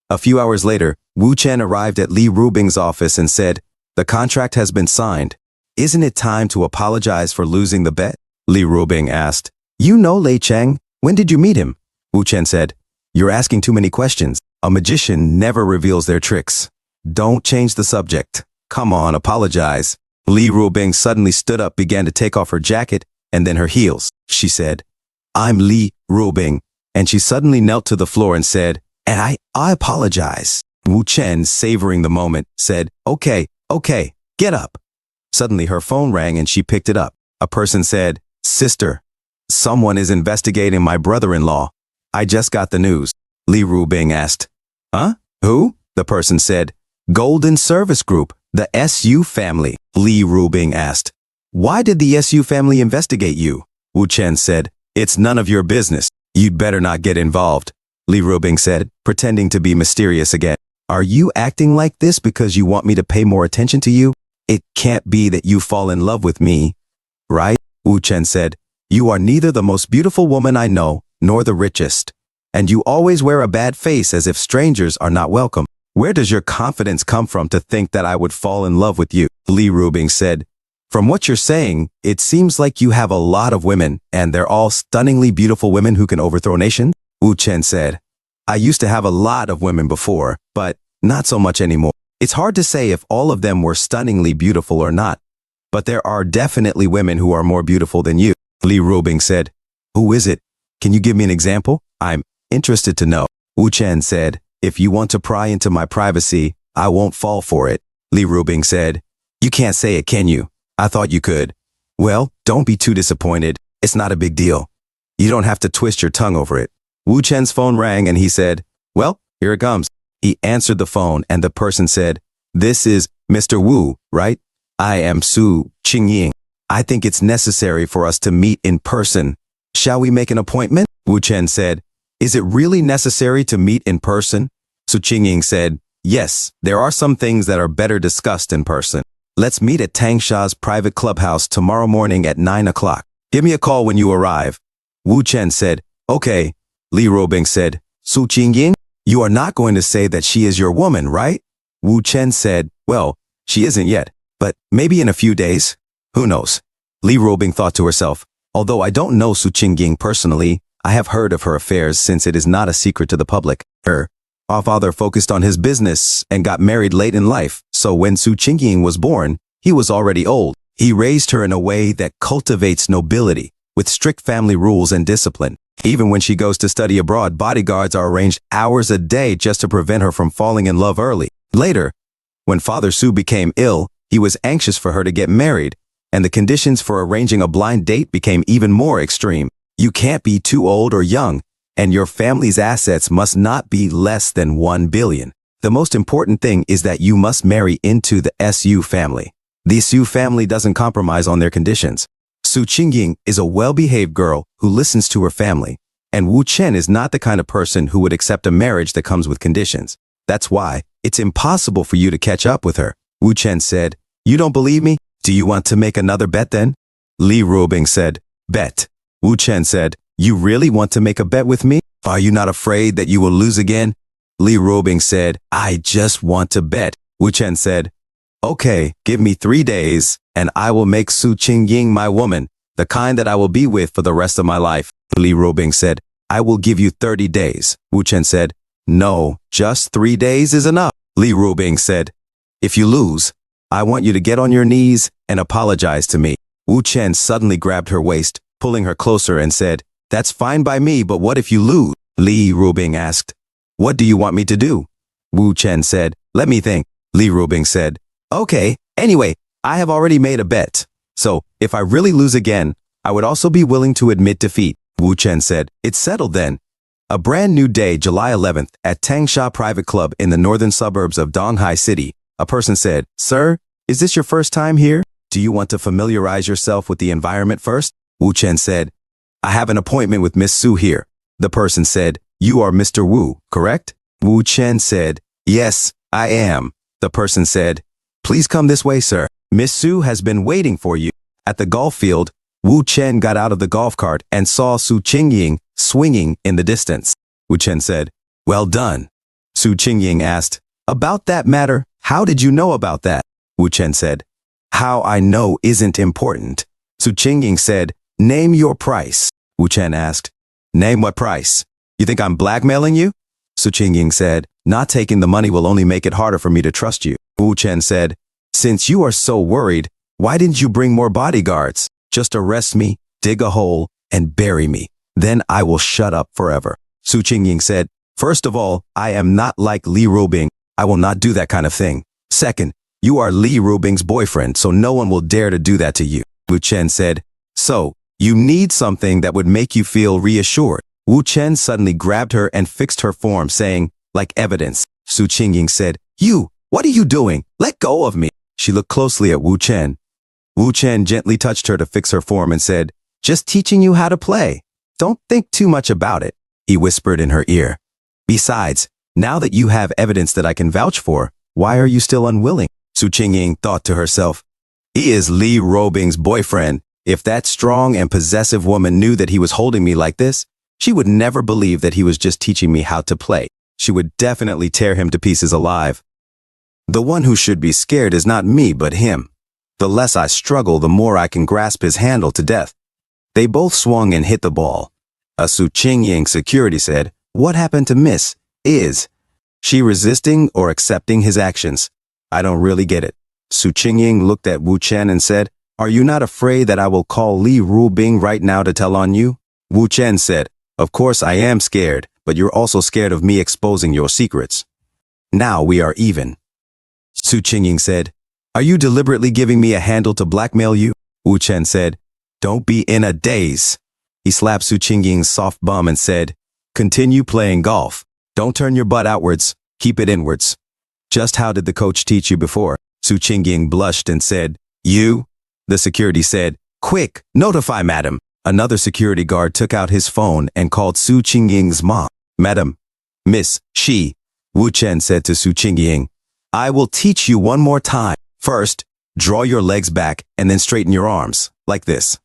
A few hours later, Wu Chen arrived at Li Rubing's office and said, the contract has been signed. Isn't it time to apologize for losing the bet? Li Rubing asked, you know Lei Cheng? When did you meet him? Wu Chen said, you're asking too many questions. A magician never reveals their tricks. Don't change the subject. Come on, apologize. Li Rubing suddenly stood up, began to take off her jacket and then her heels. She said, I'm Li Rubing. And she suddenly knelt to the floor and said, and I apologize. Wu Chen, savoring the moment, said, okay, get up. Suddenly her phone rang and she picked it up. A person said, sister, someone is investigating my brother-in-law. I just got the news. Li Rubing asked, huh? Who? The person said, Golden Service Group, the SU family. Li Rubing asked, why did the SU family investigate you? Wu Chen said, it's none of your business. You'd better not get involved. Li Rubing said, pretending to be mysterious again. Are you acting like this because you want me to pay more attention to you? It can't be that you fall in love with me, right? Wu Chen said, you are neither the most beautiful woman I know, nor the richest. And you always wear a bad face as if strangers are not welcome. Where does your confidence come from to think that I would fall in love with you? Li Rubing said, from what you're saying, it seems like you have a lot of women, and they're all stunningly beautiful women who can overthrow nations. Wu Chen said, I used to have a lot of women before, but not so much anymore. It's hard to say if all of them were stunningly beautiful or not, but there are definitely women who are more beautiful than you. Li Rubing said, who is it? Can you give me an example? I'm interested to know. Wu Chen said, if you want to pry into my privacy, I won't fall for it. Li Rubing said, you can't say it, can you? I thought you could. Well, don't be too disappointed. It's not a big deal. You don't have to twist your tongue over it. Wu Chen's phone rang and he said, well, here it comes. He answered the phone and the person said, this is Mr. Wu, right? I am Su Qing Ying. I think it's necessary for us to meet in person. Shall we make an appointment? Wu Chen said, is it really necessary to meet in person? Su Qing Ying said, yes, there are some things that are better discussed in person. Let's meet at Tangsha's private clubhouse tomorrow morning at 9 o'clock. Give me a call when you arrive. Wu Chen said, okay. Li Rubing said, Su Qing Ying, you are not going to say that she is your woman, right? Wu Chen said, well, she isn't yet, but maybe in a few days. Who knows? Li Rubing thought to herself, although I don't know Su Qing Ying personally, I have heard of her affairs since it is not a secret to the public. Her father focused on his business and got married late in life, so when Su Qing Ying was born, he was already old. He raised her in a way that cultivates nobility, with strict family rules and discipline. Even when she goes to study abroad, bodyguards are arranged hours a day just to prevent her from falling in love early. Later, when Father Su became ill, he was anxious for her to get married, and the conditions for arranging a blind date became even more extreme. You can't be too old or young, and your family's assets must not be less than 1 billion. The most important thing is that you must marry into the SU family. The Su family doesn't compromise on their conditions. Su Qing Ying is a well-behaved girl who listens to her family, and Wu Chen is not the kind of person who would accept a marriage that comes with conditions. That's why it's impossible for you to catch up with her. Wu Chen said, you don't believe me? Do you want to make another bet then? Li Rubing said, bet. Wu Chen said, you really want to make a bet with me? Are you not afraid that you will lose again? Li Rubing said, I just want to bet. Wu Chen said, okay, give me 3 days, and I will make Su Qing Ying my woman, the kind that I will be with for the rest of my life. Li Rubing said, I will give you 30 days. Wu Chen said, no, just 3 days is enough. Li Rubing said, if you lose, I want you to get on your knees and apologize to me. Wu Chen suddenly grabbed her waist, pulling her closer and said, that's fine by me, but what if you lose? Li Rubing asked, what do you want me to do? Wu Chen said, let me think. Li Rubing said, okay, anyway, I have already made a bet. So, if I really lose again, I would also be willing to admit defeat. Wu Chen said, it's settled then. A brand new day, July 11th, at Tangsha Private Club in the northern suburbs of Donghai City, a person said, sir, is this your first time here? Do you want to familiarize yourself with the environment first? Wu Chen said, I have an appointment with Miss Su here. The person said, you are Mr. Wu, correct? Wu Chen said, yes, I am. The person said, please come this way, sir. Miss Su has been waiting for you. At the golf field, Wu Chen got out of the golf cart and saw Su Qing Ying swinging in the distance. Wu Chen said, well done. Su Qing Ying asked, about that matter, how did you know about that? Wu Chen said, how I know isn't important. Su Qing Ying said, name your price. Wu Chen asked, name what price? You think I'm blackmailing you? Su Qing Ying said, not taking the money will only make it harder for me to trust you. Wu Chen said, since you are so worried, why didn't you bring more bodyguards? Just arrest me, dig a hole, and bury me. Then I will shut up forever. Su Qing Ying said, first of all, I am not like Li Rubing. I will not do that kind of thing. Second, you are Li Rubing's boyfriend, so no one will dare to do that to you. Wu Chen said, so, you need something that would make you feel reassured. Wu Chen suddenly grabbed her and fixed her form, saying, like evidence. Su Qing Ying said, you, what are you doing? Let go of me. She looked closely at Wu Chen. Wu Chen gently touched her to fix her form and said, just teaching you how to play. Don't think too much about it, he whispered in her ear. Besides, now that you have evidence that I can vouch for, why are you still unwilling? Su Qing Ying thought to herself, he is Li Rubing's boyfriend. If that strong and possessive woman knew that he was holding me like this, she would never believe that he was just teaching me how to play. She would definitely tear him to pieces alive. The one who should be scared is not me, but him. The less I struggle, the more I can grasp his handle to death. They both swung and hit the ball. A Su Qing Ying security said, what happened to Miss? Is she resisting or accepting his actions? I don't really get it. Su Qing Ying looked at Wu Chen and said, are you not afraid that I will call Li Rubing right now to tell on you? Wu Chen said, of course I am scared, but you're also scared of me exposing your secrets. Now we are even. Su Qing Ying said, are you deliberately giving me a handle to blackmail you? Wu Chen said, don't be in a daze. He slapped Su Qing Ying's soft bum and said, continue playing golf. Don't turn your butt outwards, keep it inwards. Just how did the coach teach you before? Su Qing Ying blushed and said, you? The security said, quick, notify madam. Another security guard took out his phone and called Su Qing Ying's mom. Madam, Miss, she, Wu Chen said to Su Qing Ying, I will teach you one more time. First, draw your legs back and then straighten your arms, like this.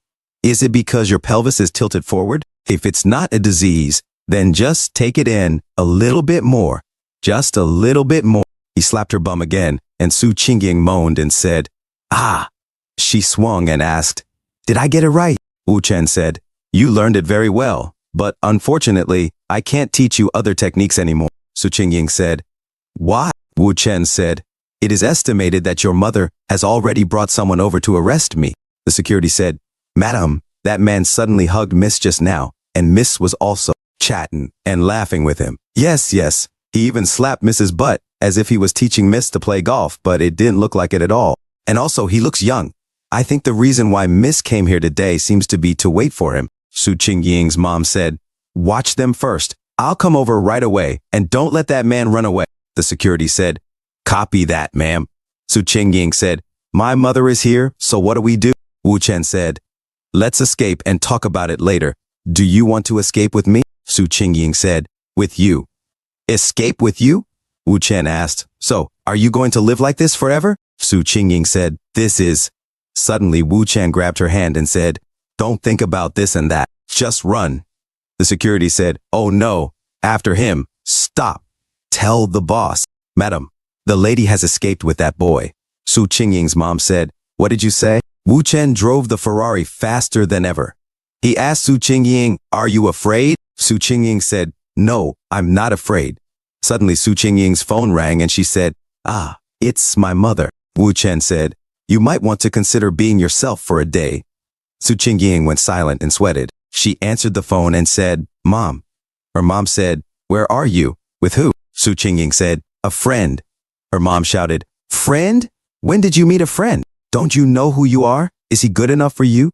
Is it because your pelvis is tilted forward? If it's not a disease, then just take it in a little bit more. Just a little bit more. He slapped her bum again, and Su Qing Ying moaned and said, ah. She swung and asked, did I get it right? Wu Chen said, you learned it very well, but unfortunately, I can't teach you other techniques anymore. Su Qing Ying said, why? Wu Chen said, it is estimated that your mother has already brought someone over to arrest me. The security said, madam, that man suddenly hugged Miss just now, and Miss was also chatting and laughing with him. Yes, he even slapped Miss's butt as if he was teaching Miss to play golf, but it didn't look like it at all. And also, he looks young. I think the reason why Miss came here today seems to be to wait for him. Su Qing Ying's mom said, watch them first. I'll come over right away, and don't let that man run away. The security said, copy that, ma'am. Su Qing Ying said, my mother is here, so what do we do? Wu Chen said, let's escape and talk about it later. Do you want to escape with me? Su Qing Ying said, with you. Escape with you? Wu Chen asked, so, are you going to live like this forever? Su Qing Ying said, this is. Suddenly, Wu Chen grabbed her hand and said, don't think about this and that. Just run. The security said, oh no, after him. Stop. Tell the boss. Madam, the lady has escaped with that boy. Su Qing Ying's mom said, what did you say? Wu Chen drove the Ferrari faster than ever. He asked Su Qing Ying, are you afraid? Su Qing Ying said, "No, I'm not afraid." Suddenly Su Qing Ying's phone rang and she said, "Ah, it's my mother." Wu Chen said, "You might want to consider being yourself for a day." Su Qing Ying went silent and sweated. She answered the phone and said, "Mom." Her mom said, "Where are you? With who?" Su Qing Ying said, "A friend." Her mom shouted, "Friend? When did you meet a friend? Don't you know who you are? Is he good enough for you?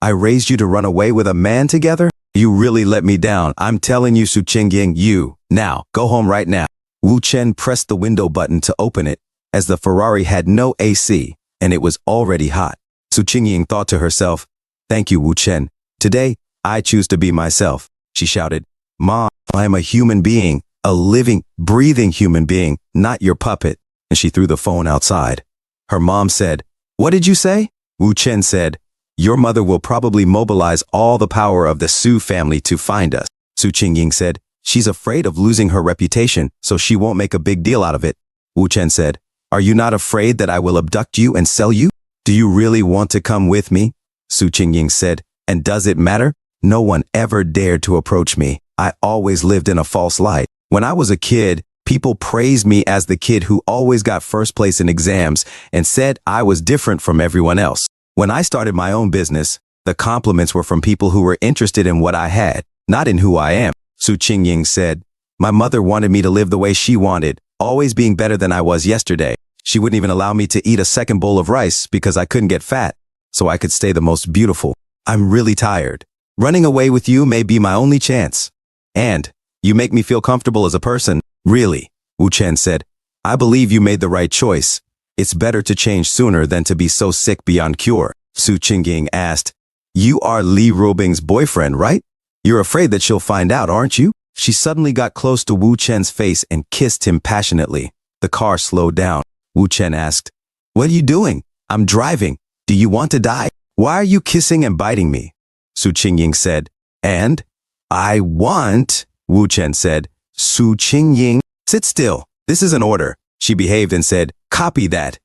I raised you to run away with a man together? You really let me down. I'm telling you, Su Qing Ying, you. Now, go home right now." Wu Chen pressed the window button to open it, as the Ferrari had no AC, and it was already hot. Su Qing Ying thought to herself, "Thank you, Wu Chen. Today, I choose to be myself." She shouted, "Mom, I am a human being, a living, breathing human being, not your puppet." And she threw the phone outside. Her mom said, "What did you say?" Wu Chen said, "Your mother will probably mobilize all the power of the Su family to find us." Su Qing Ying said, "She's afraid of losing her reputation, so she won't make a big deal out of it." Wu Chen said, "Are you not afraid that I will abduct you and sell you? Do you really want to come with me?" Su Qing Ying said, "And does it matter? No one ever dared to approach me. I always lived in a false light. When I was a kid, people praised me as the kid who always got first place in exams and said I was different from everyone else. When I started my own business, the compliments were from people who were interested in what I had, not in who I am." Su Qing Ying said, "My mother wanted me to live the way she wanted, always being better than I was yesterday. She wouldn't even allow me to eat a second bowl of rice because I couldn't get fat, so I could stay the most beautiful. I'm really tired. Running away with you may be my only chance. And you make me feel comfortable as a person." "Really?" Wu Chen said, "I believe you made the right choice. It's better to change sooner than to be so sick beyond cure." Su Qing Ying asked, "You are Li Ruobing's boyfriend, right? You're afraid that she'll find out, aren't you?" She suddenly got close to Wu Chen's face and kissed him passionately. The car slowed down. Wu Chen asked, "What are you doing?" "I'm driving. Do you want to die? Why are you kissing and biting me?" Su Qing Ying said, "And I want," Wu Chen said. Su Qing Ying, "Sit still. This is an order." She behaved and said, "Copy that."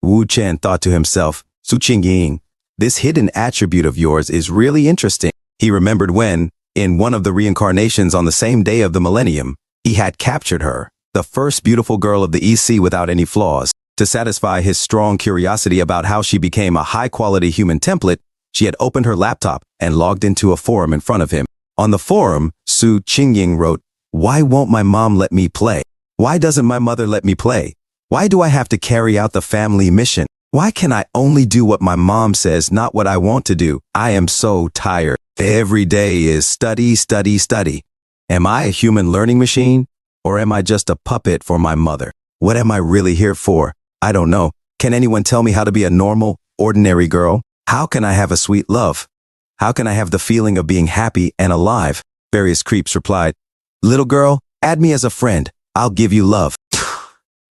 Wu Chen thought to himself, "Su Qing Ying, this hidden attribute of yours is really interesting." He remembered when, in one of the reincarnations on the same day of the millennium, he had captured her, the first beautiful girl of the EC without any flaws. To satisfy his strong curiosity about how she became a high-quality human template, she had opened her laptop and logged into a forum in front of him. On the forum, Su Qing Ying wrote, "Why won't my mom let me play? Why doesn't my mother let me play? Why do I have to carry out the family mission? Why can I only do what my mom says, not what I want to do? I am so tired. Every day is study, study, study. Am I a human learning machine? Or am I just a puppet for my mother? What am I really here for? I don't know. Can anyone tell me how to be a normal, ordinary girl? How can I have a sweet love? How can I have the feeling of being happy and alive?" Various creeps replied, "Little girl, add me as a friend. I'll give you love."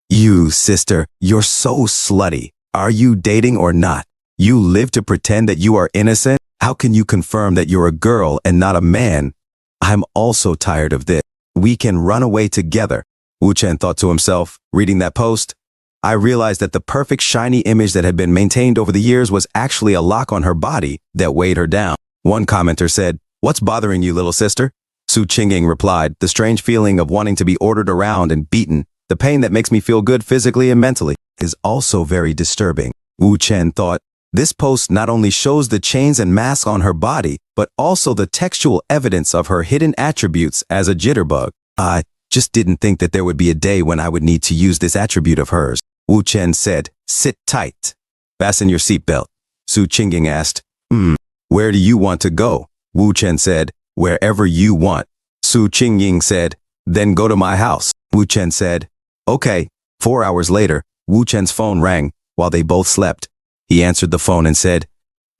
"You, sister, you're so slutty. Are you dating or not? You live to pretend that you are innocent? How can you confirm that you're a girl and not a man? I'm also tired of this. We can run away together." Wu Chen thought to himself, reading that post. I realized that the perfect shiny image that had been maintained over the years was actually a lock on her body that weighed her down. One commenter said, "What's bothering you, little sister?" Su Qing Ying replied, "The strange feeling of wanting to be ordered around and beaten, the pain that makes me feel good physically and mentally, is also very disturbing." Wu Chen thought, this post not only shows the chains and masks on her body, but also the textual evidence of her hidden attributes as a jitterbug. I just didn't think that there would be a day when I would need to use this attribute of hers. Wu Chen said, "Sit tight. Fasten your seatbelt." Su Qing Ying asked, "Where do you want to go?" Wu Chen said, "Wherever you want." Su Qing Ying said, "Then go to my house." Wu Chen said, "Okay." 4 hours later, Wu Chen's phone rang while they both slept. He answered the phone and said,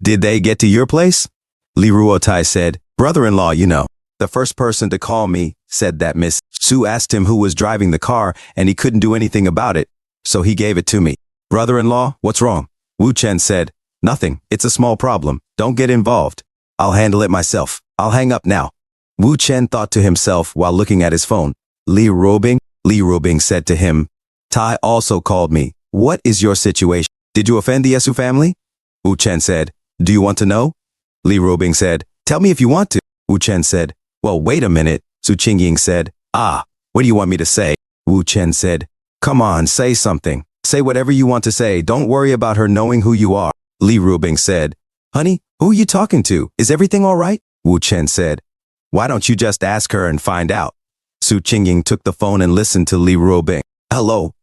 "Did they get to your place?" Li Ruotai said, "Brother-in-law, you know." "The first person to call me said that Miss Su asked him who was driving the car and he couldn't do anything about it, so he gave it to me." "Brother-in-law, what's wrong?" Wu Chen said, "Nothing. It's a small problem. Don't get involved. I'll handle it myself. I'll hang up now." Wu Chen thought to himself while looking at his phone. Li Ruobing? Li Ruobing said to him, "Tai also called me. What is your situation? Did you offend the Su family?" Wu Chen said, "Do you want to know?" Li Ruobing said, "Tell me if you want to." Wu Chen said, Well, wait a minute, Su Qing Ying said. Ah, what do you want me to say? Wu Chen said. Come on, say something. Say whatever you want to say. Don't worry about her knowing who you are. Li Rubing said. Honey, who are you talking to? Is everything all right? Wu Chen said. Why don't you just ask her and find out? Su Qing Ying took the phone and listened to Li Rubing. Hello,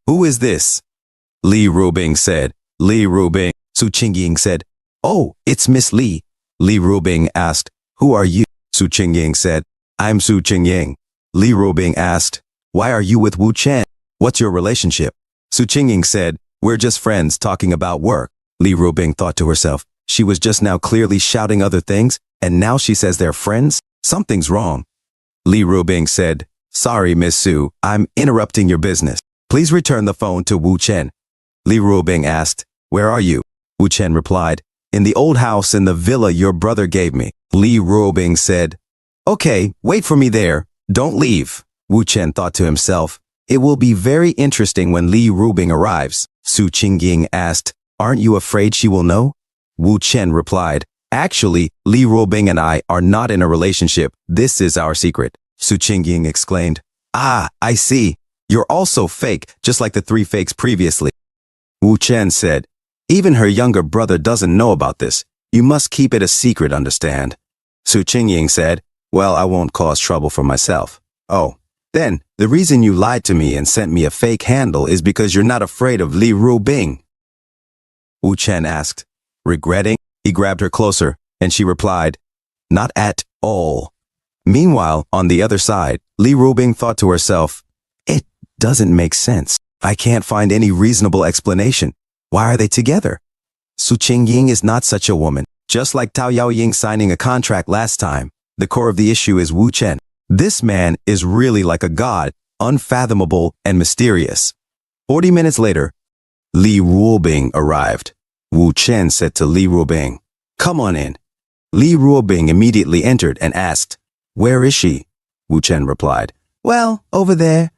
who is this? Li Rubing said. Li Rubing. Su Qing Ying said. Oh, it's Miss Li. Li Rubing asked. Who are you? Su Qing Ying said. I'm Su Qing Ying. Li Rubing asked. Why are you with Wu Chen? What's your relationship? Su Qing Ying said. We're just friends talking about work. Li Rubing thought to herself. She was just now clearly shouting other things, and now she says they're friends? Something's wrong. Li Rubing said. Sorry, Miss Su, I'm interrupting your business. Please return the phone to Wu Chen. Li Rubing asked. Where are you? Wu Chen replied. In the old house in the villa your brother gave me. Li Rubing said. Okay, wait for me there. Don't leave. Wu Chen thought to himself. It will be very interesting when Li Rubing arrives. Su Qing Ying asked. Aren't you afraid she will know? Wu Chen replied. Actually, Li Rubing and I are not in a relationship. This is our secret. Su Qing Ying exclaimed. Ah, I see. You're also fake, just like the 3 fakes previously. Wu Chen said. Even her younger brother doesn't know about this. You must keep it a secret, understand? Su Qing Ying said. Well, I won't cause trouble for myself. Oh, then, the reason you lied to me and sent me a fake handle is because you're not afraid of Li Rubing. Wu Chen asked. Regretting? He grabbed her closer, and she replied, Not at all. Meanwhile, on the other side, Li Rubing thought to herself, It doesn't make sense. I can't find any reasonable explanation. Why are they together? Su Qing Ying is not such a woman. Just like Tao Yao Ying signing a contract last time, the core of the issue is Wu Chen. This man is really like a god, unfathomable and mysterious. 40 minutes later, Li Rubing arrived. Wu Chen said to Li Rubing, Come on in. Li Rubing immediately entered and asked, Where is she? Wu Chen replied, Well, over there.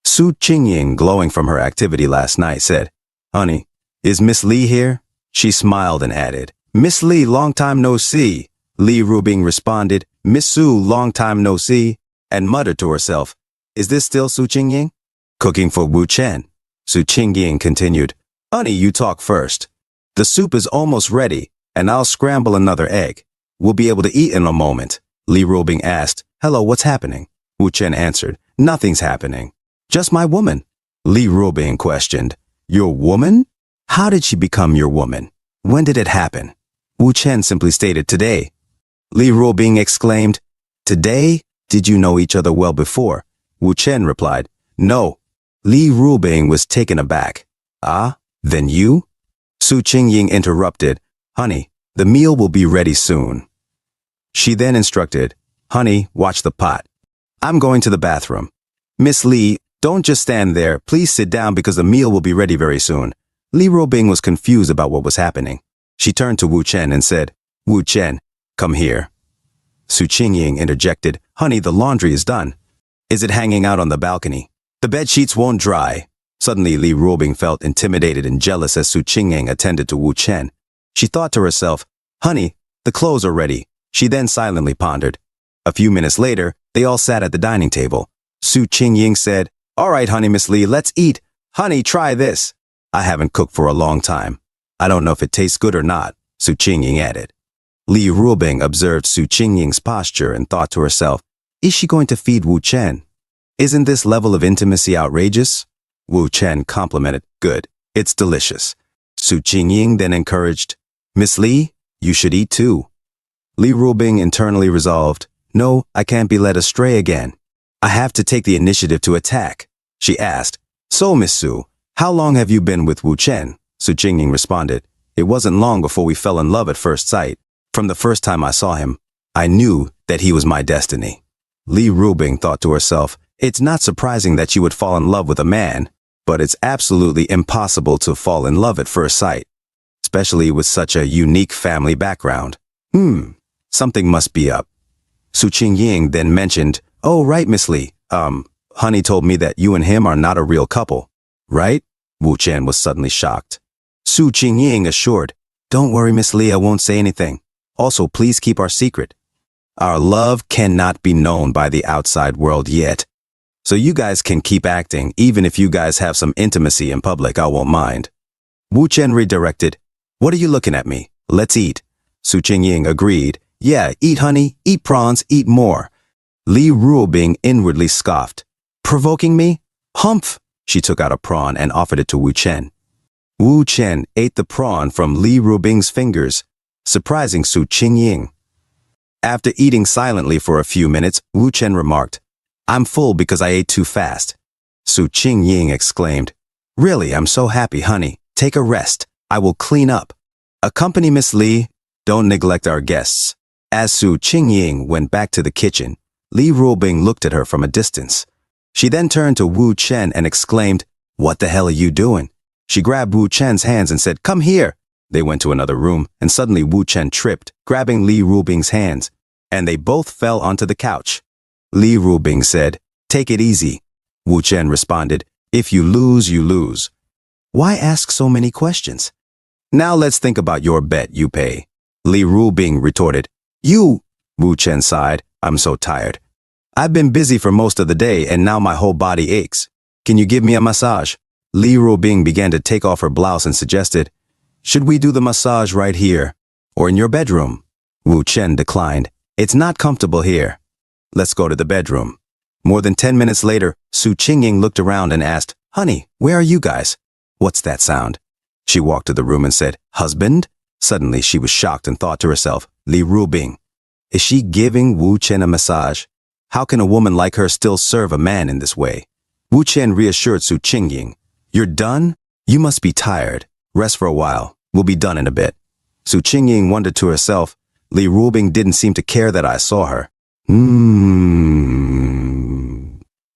Su Qing Ying, glowing from her activity last night, said, Honey, is Miss Li here? She smiled and added, Miss Li, long time no see. Li Rubing responded, Miss Su, long time no see, and muttered to herself, Is this still Su Qing Ying? Cooking for Wu Chen. Su Qing Ying continued, Honey, you talk first. The soup is almost ready, and I'll scramble another egg. We'll be able to eat in a moment. Li Rubing asked, Hello, what's happening? Wu Chen answered, Nothing's happening. Just my woman. Li Rubing questioned, Your woman? How did she become your woman? When did it happen? Wu Chen simply stated, Today. Li Rubing exclaimed, Today? Did you know each other well before? Wu Chen replied, No. Li Rubing was taken aback. Ah, then you? Su Qing Ying interrupted, Honey, the meal will be ready soon. She then instructed, Honey, watch the pot. I'm going to the bathroom. Miss Li, don't just stand there. Please sit down because the meal will be ready very soon. Li Rubing was confused about what was happening. She turned to Wu Chen and said, Wu Chen, come here. Su Qing Ying interjected, Honey, the laundry is done. Is it hanging out on the balcony? The bed sheets won't dry. Suddenly, Li Rubing felt intimidated and jealous as Su Qing Ying attended to Wu Chen. She thought to herself, Honey, the clothes are ready. She then silently pondered. A few minutes later, they all sat at the dining table. Su Qing Ying said, All right, honey, Miss Li, let's eat. Honey, try this. I haven't cooked for a long time. I don't know if it tastes good or not, Su Qing Ying added. Li Rubing observed Su Qing Ying's posture and thought to herself, Is she going to feed Wu Chen? Isn't this level of intimacy outrageous? Wu Chen complimented, Good, it's delicious. Su Qing Ying then encouraged, Miss Li, you should eat too. Li Rubing internally resolved, No, I can't be led astray again. I have to take the initiative to attack. She asked, So, Miss Su, how long have you been with Wu Chen? Su Qing Ying responded, It wasn't long before we fell in love at first sight. From the first time I saw him, I knew that he was my destiny. Li Rubing thought to herself, It's not surprising that you would fall in love with a man, but it's absolutely impossible to fall in love at first sight, especially with such a unique family background. Something must be up. Su Qing Ying then mentioned, Oh, right, Miss Li. Honey told me that you and him are not a real couple, right? Wu Chen was suddenly shocked. Su Qing Ying assured, Don't worry, Miss Li, I won't say anything. Also, please keep our secret. Our love cannot be known by the outside world yet. So you guys can keep acting, even if you guys have some intimacy in public, I won't mind. Wu Chen redirected. What are you looking at me? Let's eat. Su Qing Ying agreed. Yeah, eat honey, eat prawns, eat more. Li Ruobing inwardly scoffed. Provoking me? Humph! She took out a prawn and offered it to Wu Chen. Wu Chen ate the prawn from Li Ruobing's fingers, surprising Su Qing Ying. After eating silently for a few minutes, Wu Chen remarked, I'm full because I ate too fast. Su Qing Ying exclaimed, Really, I'm so happy, honey. Take a rest. I will clean up. Accompany Miss Li. Don't neglect our guests. As Su Qing Ying went back to the kitchen, Li Ruobing looked at her from a distance. She then turned to Wu Chen and exclaimed, What the hell are you doing? She grabbed Wu Chen's hands and said, Come here. They went to another room, and suddenly Wu Chen tripped, grabbing Li Ruobing's hands, and they both fell onto the couch. Li Ruobing said, Take it easy. Wu Chen responded, If you lose, you lose. Why ask so many questions? Now let's think about your bet you pay. Li Ruobing retorted, You! Wu Chen sighed, I'm so tired. I've been busy for most of the day and now my whole body aches. Can you give me a massage? Li Ruobing began to take off her blouse and suggested, Should we do the massage right here? Or in your bedroom? Wu Chen declined. It's not comfortable here. Let's go to the bedroom. More than 10 minutes later, Su Qing Ying looked around and asked, Honey, where are you guys? What's that sound? She walked to the room and said, Husband? Suddenly she was shocked and thought to herself, Li Ruobing. Is she giving Wu Chen a massage? How can a woman like her still serve a man in this way? Wu Chen reassured Su Qing Ying. You're done? You must be tired. Rest for a while. We'll be done in a bit. Su Qing Ying wondered to herself, Li Ruobing didn't seem to care that I saw her.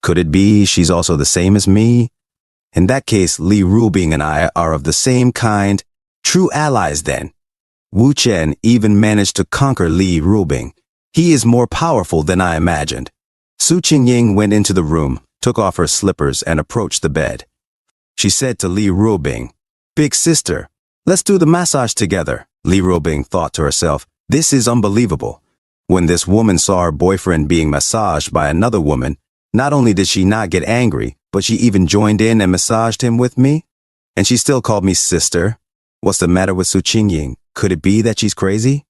Could it be she's also the same as me? In that case, Li Ruobing and I are of the same kind. True allies then. Wu Chen even managed to conquer Li Ruobing. He is more powerful than I imagined. Su Qing Ying went into the room, took off her slippers and approached the bed. She said to Li Ruobing, Big sister, let's do the massage together. Li Ruobing thought to herself, This is unbelievable. When this woman saw her boyfriend being massaged by another woman, not only did she not get angry, but she even joined in and massaged him with me? And she still called me sister. What's the matter with Su Qing Ying? Could it be that she's crazy?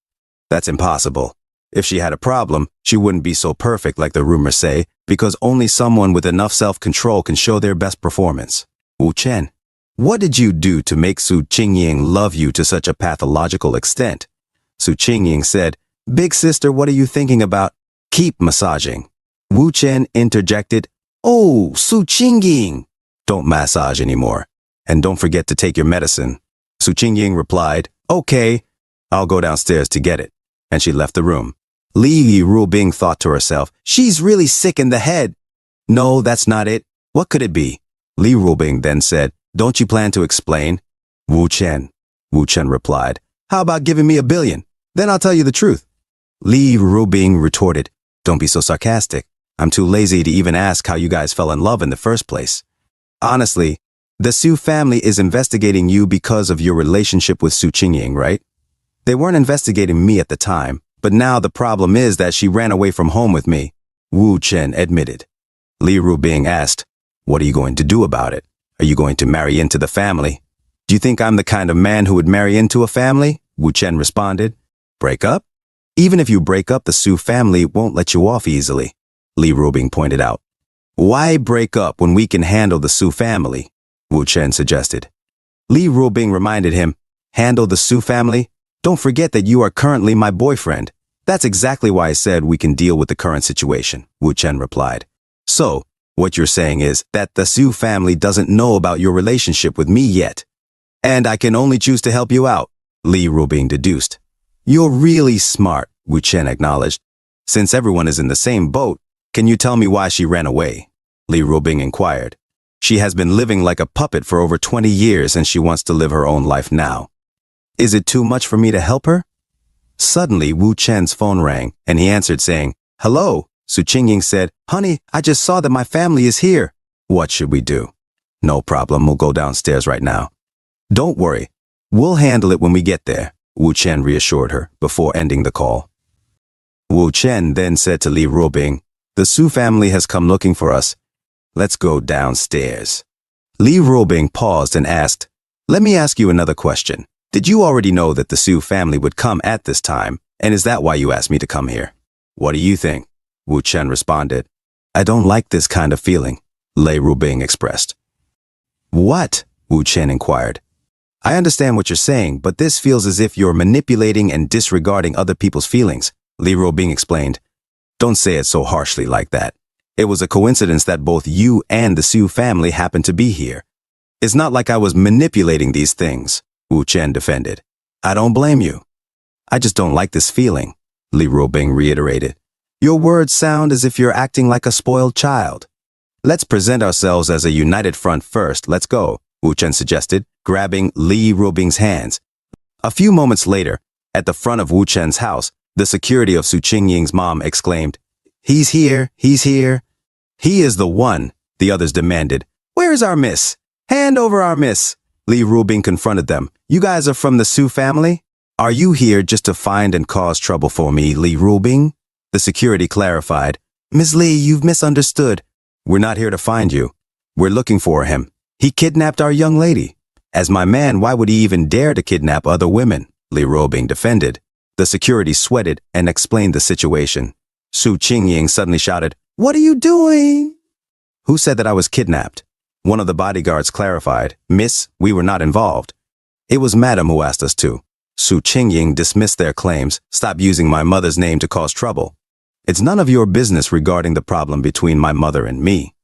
That's impossible. If she had a problem, she wouldn't be so perfect like the rumors say, because only someone with enough self-control can show their best performance. Wu Chen, what did you do to make Su Qing Ying love you to such a pathological extent? Su Qing Ying said, Big sister, what are you thinking about? Keep massaging. Wu Chen interjected, Oh, Su Qing Ying. Don't massage anymore. And don't forget to take your medicine. Su Qing Ying replied, Okay, I'll go downstairs to get it. And she left the room. Li Ruobing thought to herself, She's really sick in the head. No, that's not it. What could it be? Li Ruobing then said, Don't you plan to explain? Wu Chen replied, How about giving me $1 billion? Then I'll tell you the truth. Li Ruobing retorted, Don't be so sarcastic. I'm too lazy to even ask how you guys fell in love in the first place. Honestly, the Su family is investigating you because of your relationship with Su Qing Ying, right? They weren't investigating me at the time, but now the problem is that she ran away from home with me, Wu Chen admitted. Li Ruobing asked, What are you going to do about it? Are you going to marry into the family? Do you think I'm the kind of man who would marry into a family? Wu Chen responded. Break up? Even if you break up, the Su family won't let you off easily, Li Ruobing pointed out. Why break up when we can handle the Su family? Wu Chen suggested. Li Ruobing reminded him, Handle the Su family? Don't forget that you are currently my boyfriend. That's exactly why I said we can deal with the current situation, Wu Chen replied. So, what you're saying is that the Su family doesn't know about your relationship with me yet. And I can only choose to help you out, Li Ruobing deduced. You're really smart, Wu Chen acknowledged. Since everyone is in the same boat, can you tell me why she ran away? Li Ruobing inquired. She has been living like a puppet for over 20 years and she wants to live her own life now. Is it too much for me to help her? Suddenly, Wu Chen's phone rang and he answered saying, Hello, Su Qing Ying said, Honey, I just saw that my family is here. What should we do? No problem, we'll go downstairs right now. Don't worry, we'll handle it when we get there, Wu Chen reassured her before ending the call. Wu Chen then said to Li Ruobing, "The Su family has come looking for us. Let's go downstairs." Li Ruobing paused and asked, "Let me ask you another question. Did you already know that the Su family would come at this time, and is that why you asked me to come here?" "What do you think?" Wu Chen responded. "I don't like this kind of feeling," Li Ruobing expressed. "What?" Wu Chen inquired. "I understand what you're saying, but this feels as if you're manipulating and disregarding other people's feelings," Li Ruobing explained. "Don't say it so harshly like that. It was a coincidence that both you and the Su family happened to be here. It's not like I was manipulating these things," Wu Chen defended. "I don't blame you. I just don't like this feeling," Li Ruobing reiterated. "Your words sound as if you're acting like a spoiled child." "Let's present ourselves as a united front first. Let's go," Wu Chen suggested, grabbing Li Ruobing's hands. A few moments later, at the front of Wu Chen's house, the security of Su Qing Ying's mom exclaimed, "He's here, he's here." "He is the one," the others demanded. "Where's our miss? Hand over our miss." Li Ruobing confronted them. "You guys are from the Su family? Are you here just to find and cause trouble for me, Li Ruobing?" The security clarified. "Ms. Li, you've misunderstood. We're not here to find you. We're looking for him. He kidnapped our young lady. As my man, why would he even dare to kidnap other women?" Li Ruobing defended. The security sweated and explained the situation. Su Qing Ying suddenly shouted, "What are you doing?" "Who said that I was kidnapped?" One of the bodyguards clarified. "Miss, we were not involved. It was Madam who asked us to." Su Qing Ying dismissed their claims. "Stop using my mother's name to cause trouble. It's none of your business regarding the problem between my mother and me."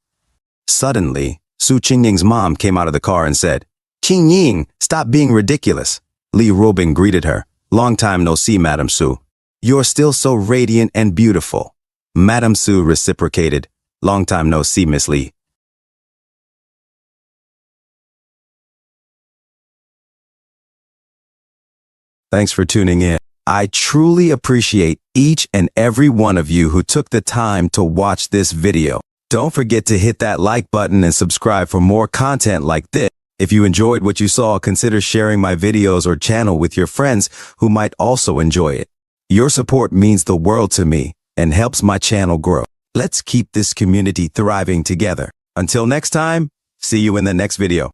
Suddenly, Su Qing Ying's mom came out of the car and said, "Qing Ying, stop being ridiculous." Li Ruobing greeted her. "Long time no see, Madam Su. You're still so radiant and beautiful." Madam Su reciprocated. "Long time no see, Miss Li." Thanks for tuning in. I truly appreciate each and every one of you who took the time to watch this video. Don't forget to hit that like button and subscribe for more content like this. If you enjoyed what you saw, consider sharing my videos or channel with your friends who might also enjoy it. Your support means the world to me and helps my channel grow. Let's keep this community thriving together. Until next time, see you in the next video.